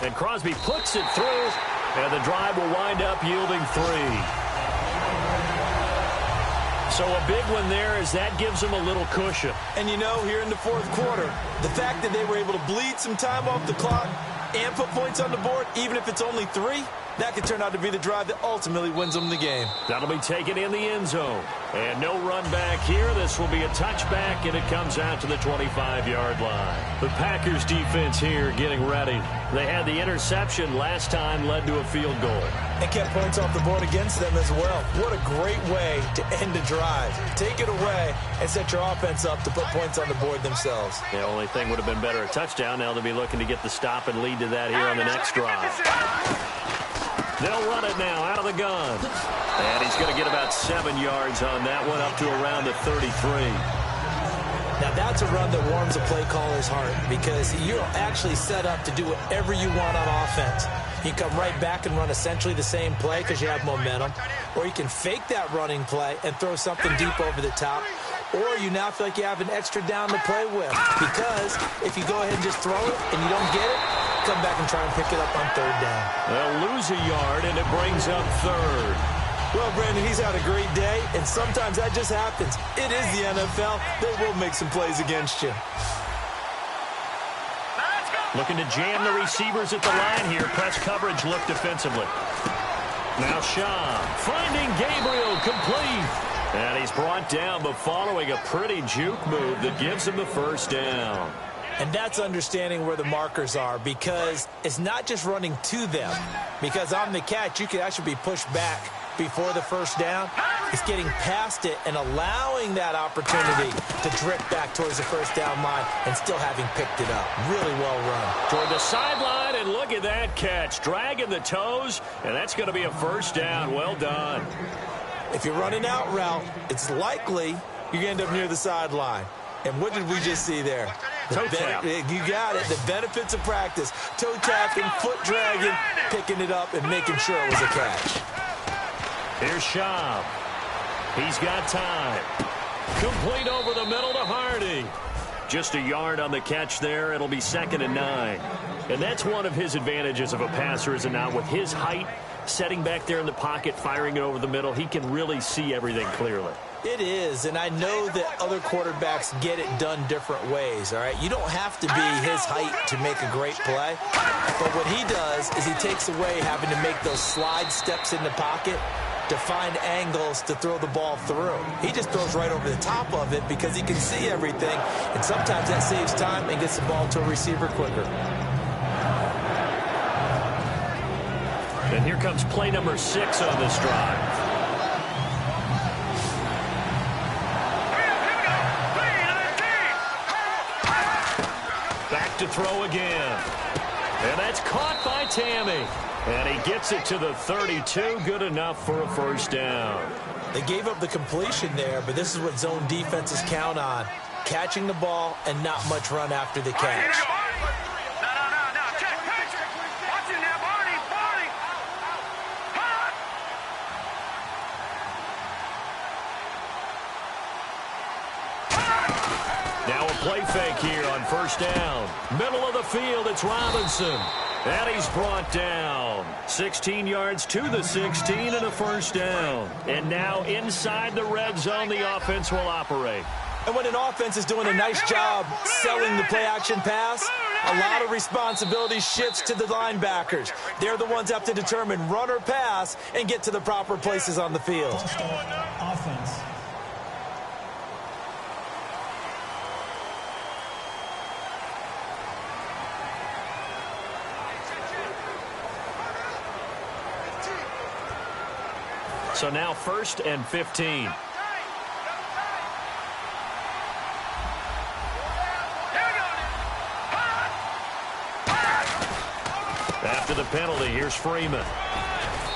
And Crosby puts it through, and the drive will wind up yielding 3. So a big one there as that gives them a little cushion. And you know, here in the fourth quarter, the fact that they were able to bleed some time off the clock and put points on the board, even if it's only 3, that could turn out to be the drive that ultimately wins them the game. That'll be taken in the end zone. And no run back here. This will be a touchback, and it comes out to the 25-yard line. The Packers defense here getting ready. They had the interception last time, led to a field goal. And kept points off the board against them as well. What a great way to end a drive. Take it away and set your offense up to put points on the board themselves. The only thing would have been better a touchdown. Now they'll be looking to get the stop and lead to that here on the next drive. They'll run it now out of the gun. And he's going to get about 7 yards on that one, up to around the 33. Now that's a run that warms a play caller's heart because you're actually set up to do whatever you want on offense. You can come right back and run essentially the same play because you have momentum. Or you can fake that running play and throw something deep over the top. Or you now feel like you have an extra down to play with. Because if you go ahead and just throw it and you don't get it, come back and try and pick it up on third down. They'll lose a yard, and it brings up third. Well, Brandon, he's had a great day, and sometimes that just happens. It is the NFL. They will make some plays against you. Looking to jam the receivers at the line here. Press coverage look defensively. Now Shaw finding Gabriel complete. And he's brought down, but following a pretty juke move that gives him the first down. And that's understanding where the markers are because it's not just running to them. Because on the catch, you could actually be pushed back before the first down. It's getting past it and allowing that opportunity to drift back towards the first down line and still having picked it up. Really well run. Toward the sideline, and look at that catch. Dragging the toes, and that's going to be a first down. Well done. If you're running out route, it's likely you're going to end up near the sideline. And what did we just see there? Toe tap. You got it. The benefits of practice. Toe tapping, foot dragging, picking it up, and making sure it was a catch. Here's Schaub. He's got time. Complete over the middle to Hardy. Just a yard on the catch there. It'll be 2nd and 9. And that's one of his advantages of a passer, is it not? With his height, setting back there in the pocket, firing it over the middle, he can really see everything clearly. It is, and I know that other quarterbacks get it done different ways, all right? You don't have to be his height to make a great play, but what he does is he takes away having to make those slide steps in the pocket to find angles to throw the ball through. He just throws right over the top of it because he can see everything, and sometimes that saves time and gets the ball to a receiver quicker. And here comes play number 6 on this drive. Back to throw again. And that's caught by Tammy. And he gets it to the 32. Good enough for a first down. They gave up the completion there, but this is what zone defenses count on. Catching the ball and not much run after the catch. Now a play fake here on first down. Middle of the field, it's Robinson. And he's brought down. 16 yards to the 16 and a first down. And now inside the red zone, the offense will operate. And when an offense is doing a nice job selling the play-action pass, a lot of responsibility shifts to the linebackers. They're the ones that have to determine run or pass and get to the proper places on the field. Offense. So now 1st and 15. After the penalty, here's Freeman.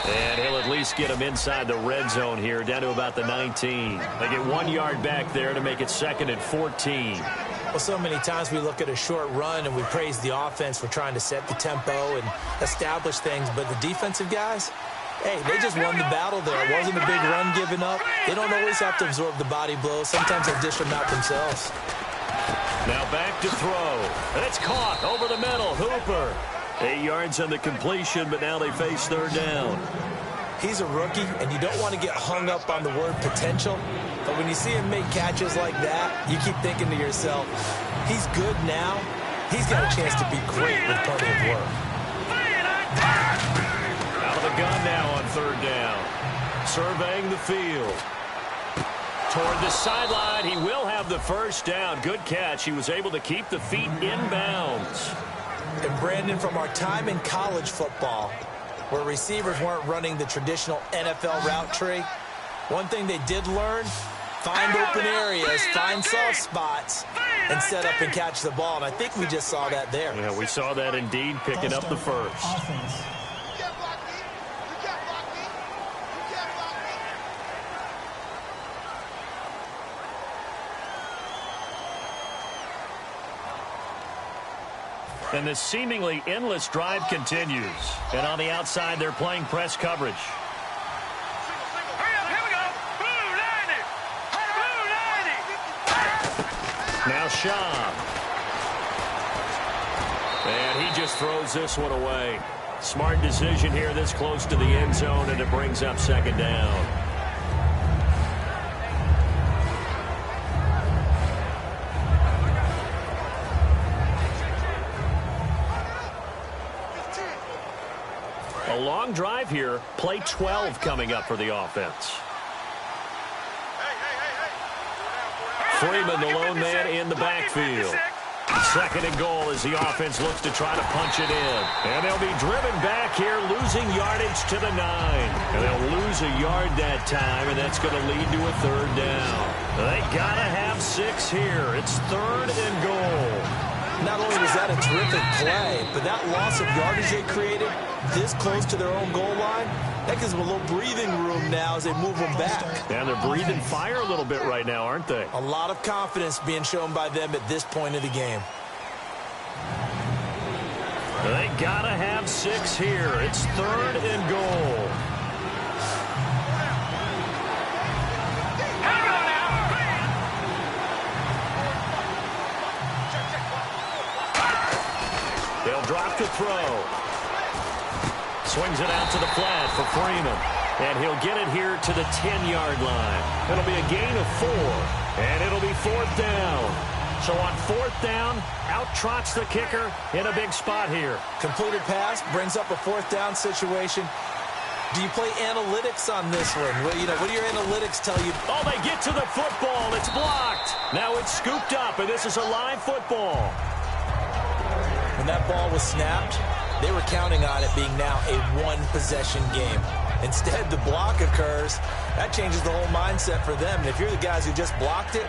And he'll at least get him inside the red zone here, down to about the 19. They get 1 yard back there to make it 2nd and 14. Well, so many times we look at a short run and we praise the offense for trying to set the tempo and establish things, but the defensive guys, hey, they just won the battle there. It wasn't a big run given up. They don't always have to absorb the body blows. Sometimes they dish them out themselves. Now back to throw. And it's caught over the middle. Hooper. 8 yards on the completion, but now they face 3rd down. He's a rookie, and you don't want to get hung up on the word potential. But when you see him make catches like that, you keep thinking to yourself, he's good now. He's got a chance to be great with plenty of work. Out of the gun now on 3rd down. Surveying the field. Toward the sideline, he will have the 1st down. Good catch. He was able to keep the feet in bounds. And Brandon, from our time in college football, where receivers weren't running the traditional NFL route tree, one thing they did learn, find open areas, find soft spots, and set up and catch the ball. And I think we just saw that there. Yeah, we saw that indeed, picking up the 1st. Offense. And this seemingly endless drive continues. And on the outside, they're playing press coverage. Now Shaw. And he just throws this one away. Smart decision here this close to the end zone, and it brings up 2nd down. A long drive here. Play 12 coming up for the offense. Freeman, the lone man in the backfield. 2nd and goal as the offense looks to try to punch it in. And they'll be driven back here, losing yardage to the 9. And they'll lose a yard that time, and that's going to lead to a 3rd down. They got to have 6 here. It's 3rd and goal. Not only was that a terrific play, but that loss of yardage they created this close to their own goal line, that gives them a little breathing room now as they move them back. And they're breathing fire a little bit right now, aren't they? A lot of confidence being shown by them at this point of the game. They got to have 6 here. It's 3rd and goal. They'll drop to throw. Swings it out to the flat for Freeman. And he'll get it here to the 10-yard line. It'll be a gain of 4. And it'll be 4th down. So on 4th down, out trots the kicker in a big spot here. Completed pass brings up a 4th down situation. Do you play analytics on this one? Well, you know, what do your analytics tell you? Oh, they get to the football. It's blocked. Now it's scooped up, and this is a live football. When that ball was snapped, they were counting on it being now a one-possession game. Instead, the block occurs. That changes the whole mindset for them. And if you're the guys who just blocked it,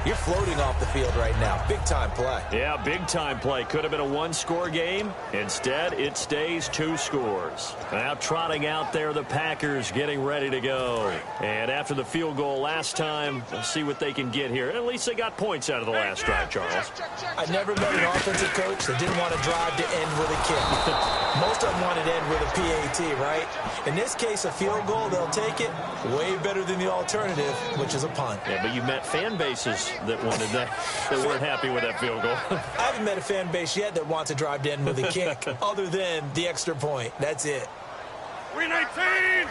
you're floating off the field right now. Big-time play. Yeah, big-time play. Could have been a 1-score game. Instead, it stays 2 scores. Now trotting out there, the Packers getting ready to go. And after the field goal last time, let's see what they can get here. At least they got points out of the last drive, Charles. I never met an offensive coach that didn't want to drive to end with a kick. Most of them wanted to end with a PAT, right? In this case, a field goal, they'll take it. Way better than the alternative, which is a punt. Yeah, but you met fan bases that wanted that, that weren't happy with that field goal. I haven't met a fan base yet that wants to drive to end with a kick, other than the extra point. That's it. 319!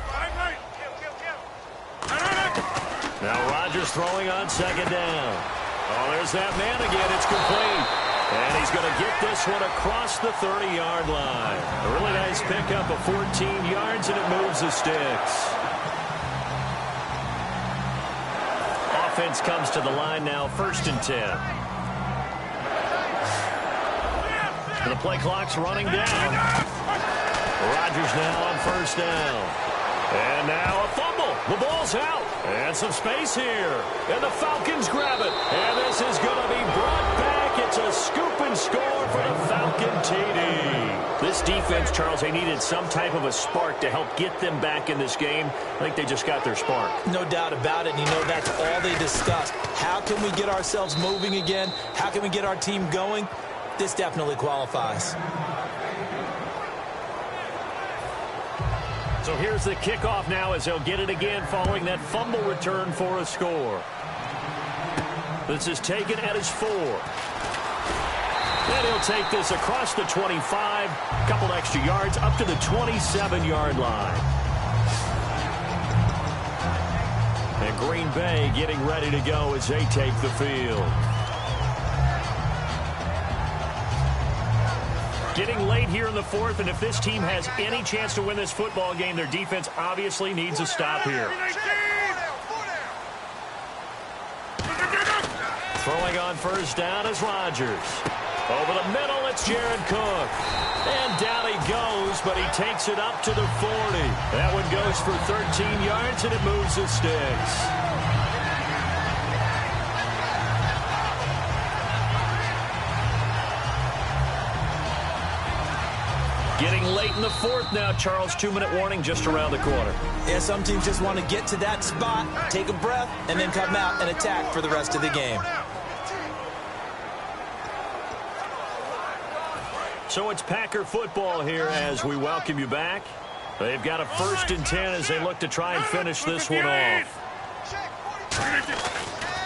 Now Rodgers throwing on 2nd down. Oh, there's that man again. It's complete. And he's going to get this one across the 30-yard line. A really nice pickup of 14 yards, and it moves the sticks. Offense comes to the line now, 1st and 10. The play clock's running down. Rodgers now on 1st down. And now a fumble. The ball's out. And some space here. And the Falcons grab it. And this is going to be brought back. It's a scoop and score for the Falcon TD. This defense, Charles, they needed some type of a spark to help get them back in this game. I think they just got their spark. No doubt about it. And you know, that's all they discussed. How can we get ourselves moving again? How can we get our team going? This definitely qualifies. So here's the kickoff now as they'll get it again following that fumble return for a score. This is taken at his 4. And he'll take this across the 25, a couple extra yards up to the 27-yard line. And Green Bay getting ready to go as they take the field. Getting late here in the 4th, and if this team has any chance to win this football game, their defense obviously needs a stop here. Throwing on 1st down is Rodgers. Over the middle, it's Jared Cook. And down he goes, but he takes it up to the 40. That one goes for 13 yards, and it moves the sticks. Getting late in the 4th now, Charles. 2-minute warning just around the corner. Yeah, some teams just want to get to that spot, take a breath, and then come out and attack for the rest of the game. So it's Packer football here as we welcome you back. They've got a 1st and 10 as they look to try and finish this one off.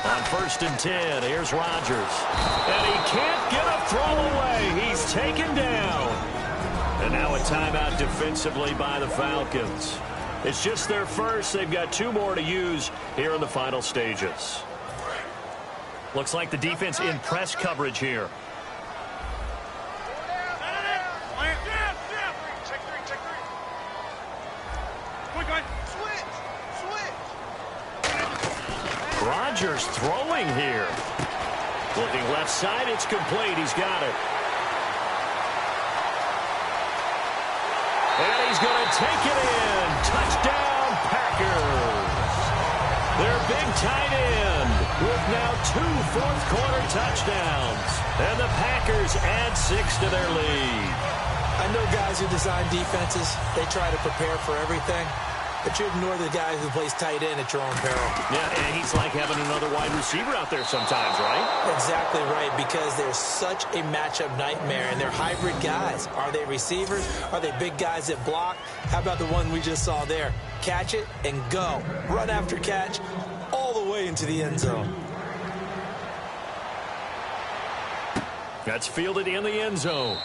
On 1st and 10, here's Rodgers. And he can't get a throw away. He's taken down. And now a timeout defensively by the Falcons. It's just their first. They've got 2 more to use here in the final stages. Looks like the defense in press coverage here. Rodgers throwing here. Looking left side, it's complete. He's got it. And he's going to take it in. Touchdown, Packers. Their big tight end with now 2 fourth-quarter touchdowns. And the Packers add 6 to their lead. I know guys who design defenses, they try to prepare for everything. But you ignore the guy who plays tight end at your own peril. Yeah, and he's like having another wide receiver out there sometimes, right? Exactly right, because they're such a matchup nightmare, and they're hybrid guys. Are they receivers? Are they big guys that block? How about the one we just saw there? Catch it and go. Run after catch all the way into the end zone. That's fielded in the end zone.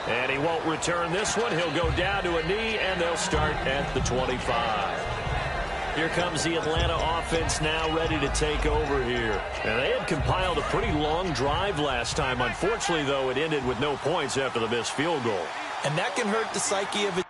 And he won't return this one. He'll go down to a knee, and they'll start at the 25. Here comes the Atlanta offense now ready to take over here. And they had compiled a pretty long drive last time. Unfortunately, though, it ended with no points after the missed field goal. And that can hurt the psyche of it.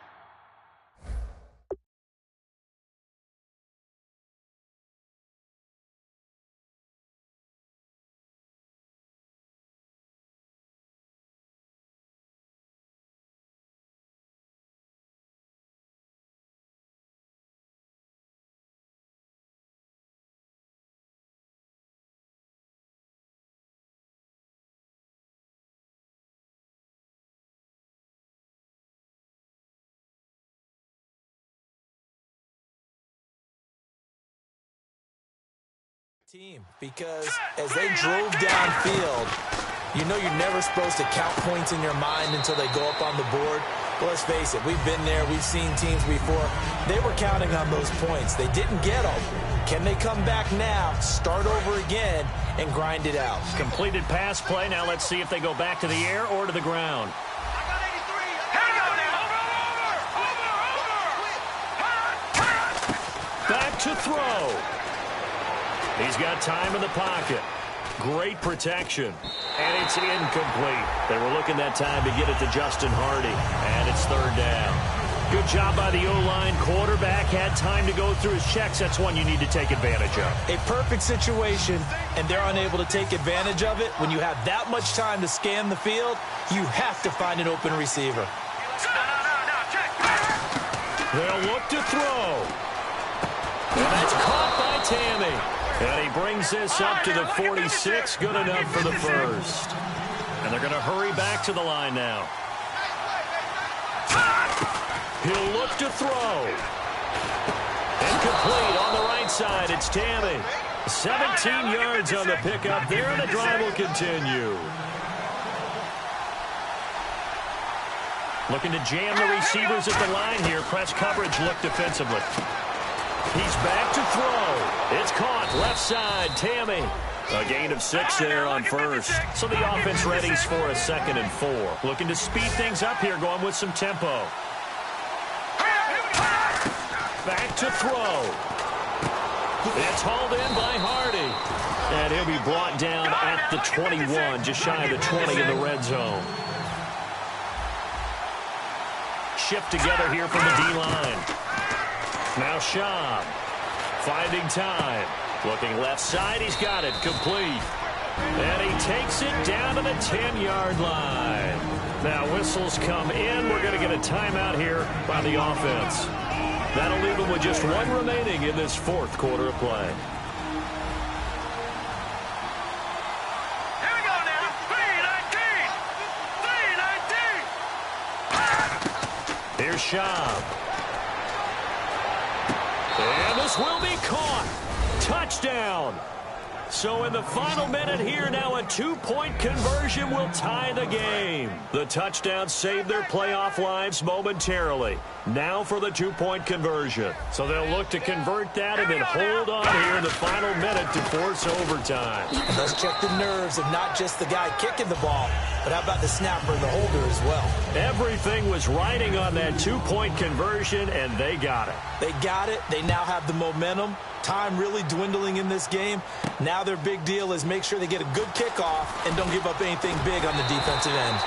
Team, because as they drove downfield, you know you're never supposed to count points in your mind until they go up on the board. But let's face it, we've been there, we've seen teams before. They were counting on those points. They didn't get them. Can they come back now, start over again, and grind it out? Completed pass play. Now let's see if they go back to the air or to the ground. Back to throw. He's got time in the pocket. Great protection. And it's incomplete. They were looking that time to get it to Justin Hardy. And it's third down. Good job by the O-line. Quarterback had time to go through his checks. That's one you need to take advantage of. A perfect situation, and they're unable to take advantage of it. When you have that much time to scan the field, you have to find an open receiver. They'll look to throw. And that's caught by Tammy. And he brings this up to the 46. Good enough for the first. And they're going to hurry back to the line now. He'll look to throw. Incomplete on the right side. It's Tammy. 17 yards on the pickup there, and the drive will continue. Looking to jam the receivers at the line here. Press coverage look defensively. He's back to throw. It's caught left side. Tammy. A gain of 6 there on first. So the offense readies for a 2nd and 4. Looking to speed things up here, going with some tempo. Back to throw. It's hauled in by Hardy. And he'll be brought down at the 21, just shy of the 20 in the red zone. Shift together here from the D-line. Now Schaub. Finding time. Looking left side. He's got it. Complete. And he takes it down to the 10-yard line. Now whistles come in. We're going to get a timeout here by the offense. That'll leave them with just one remaining in this 4th quarter of play. Here we go now. 3-19. Here's Schaub. And this will be caught. Touchdown. So in the final minute here, now a 2-point conversion will tie the game. The touchdown saved their playoff lives momentarily. Now for the 2-point conversion. So they'll look to convert that and then hold on here in the final minute to force overtime. And let's check the nerves of not just the guy kicking the ball, but how about the snapper and the holder as well? Everything was riding on that 2-point conversion, and they got it. They got it. They now have the momentum. Time really dwindling in this game. Now their big deal is make sure they get a good kickoff and don't give up anything big on the defensive end.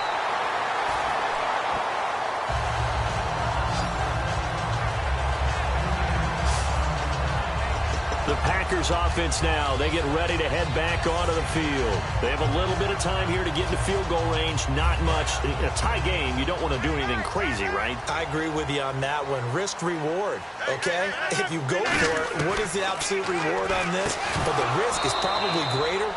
The Packers offense now, they get ready to head back onto the field. They have a little bit of time here to get into field goal range, not much. In a tie game, you don't want to do anything crazy, right? I agree with you on that one. Risk-reward, okay? If you go for it, what is the absolute reward on this? But the risk is probably greater.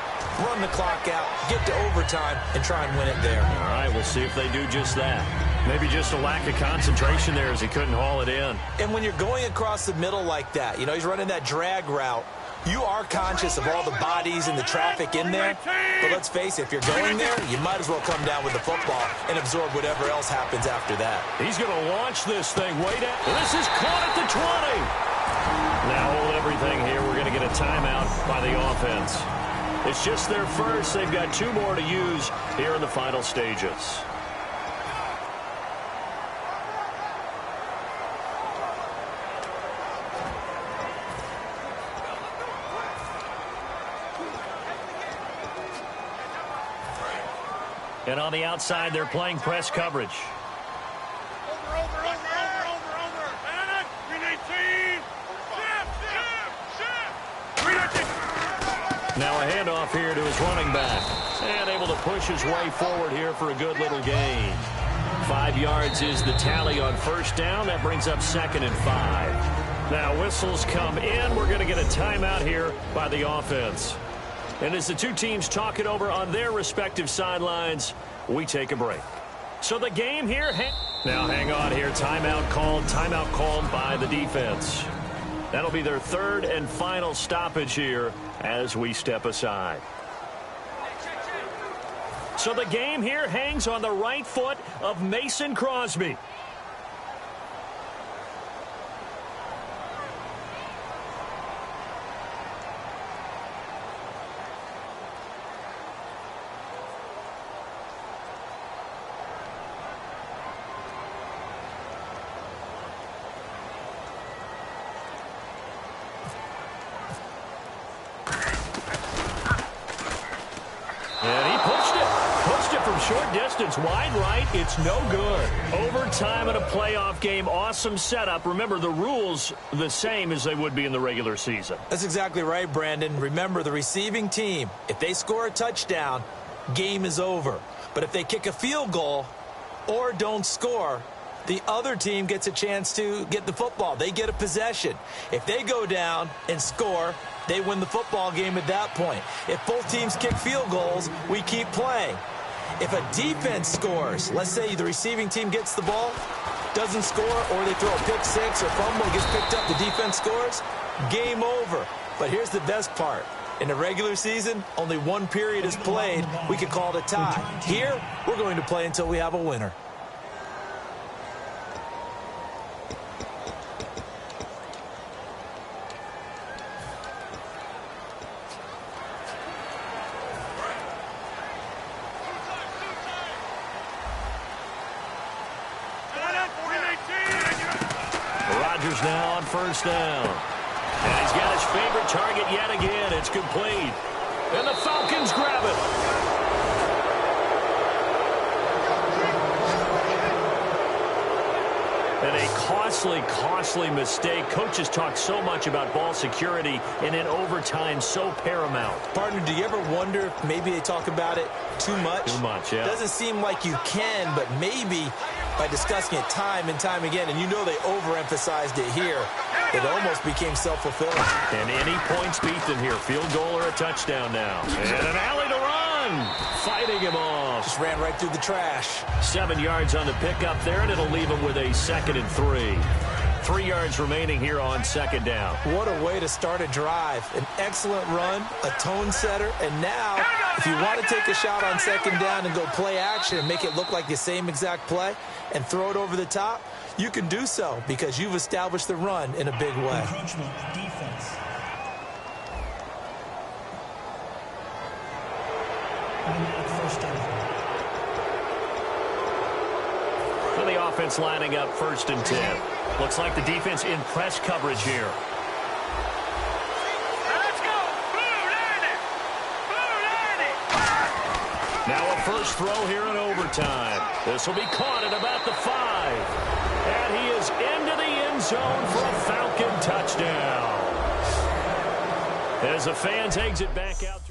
Run the clock out, get to overtime, and try and win it there. All right, we'll see if they do just that. Maybe just a lack of concentration there as he couldn't haul it in. And when you're going across the middle like that, you know, he's running that drag route, you are conscious of all the bodies and the traffic in there. But let's face it, if you're going there, you might as well come down with the football and absorb whatever else happens after that. He's going to launch this thing way down. This is caught at the 20. Now hold everything here. We're going to get a timeout by the offense. It's just their first. They've got 2 more to use here in the final stages. And on the outside, they're playing press coverage. Over. 3-19. Now a handoff here to his running back. And able to push his way forward here for a good little gain. 5 yards is the tally on first down. That brings up 2nd and 5. Now whistles come in. We're going to get a timeout here by the offense. And as the 2 teams talk it over on their respective sidelines, we take a break. So the game here, now hang on here, timeout called by the defense. That'll be their 3rd and final stoppage here as we step aside. So the game here hangs on the right foot of Mason Crosby. short distance, wide right, it's no good. Overtime in a playoff game, awesome setup. Remember, the rules the same as they would be in the regular season. That's exactly right, Brandon. Remember, the receiving team, if they score a touchdown, game is over. But if they kick a field goal or don't score, the other team gets a chance to get the football. They get a possession. If they go down and score, they win the football game at that point. If both teams kick field goals, we keep playing. If a defense scores, let's say the receiving team gets the ball, doesn't score, or they throw a pick six or fumble, gets picked up, the defense scores, game over. But here's the best part. In the regular season, only one period is played. We could call it a tie. Here, we're going to play until we have a winner. Rodgers now on first down. And he's got his favorite target yet again. It's complete. And the Falcons grab it. And a costly mistake. Coaches talk so much about ball security, and in overtime, so paramount. Partner, do you ever wonder if maybe they talk about it too much? Too much, yeah. Doesn't seem like you can, but maybe by discussing it time and time again, and you know they overemphasized it here, it almost became self-fulfilling. And any points beat them here. Field goal or a touchdown now. And an alley to run. Fighting him off. Just ran right through the trash. 7 yards on the pickup there, and it'll leave him with a 2nd and 3. 3 yards remaining here on 2nd down. What a way to start a drive. An excellent run, a tone setter, and now if you want to take a shot on 2nd down and go play action and make it look like the same exact play and throw it over the top, you can do so because you've established the run in a big way. Encroachment defense. First down. Well, the offense lining up 1st and 10. Looks like the defense in press coverage here. Let's go! Blue 90! Now a first throw here in overtime. This will be caught at about the 5. And he is into the end zone for a Falcon touchdown. As the fans exit back out.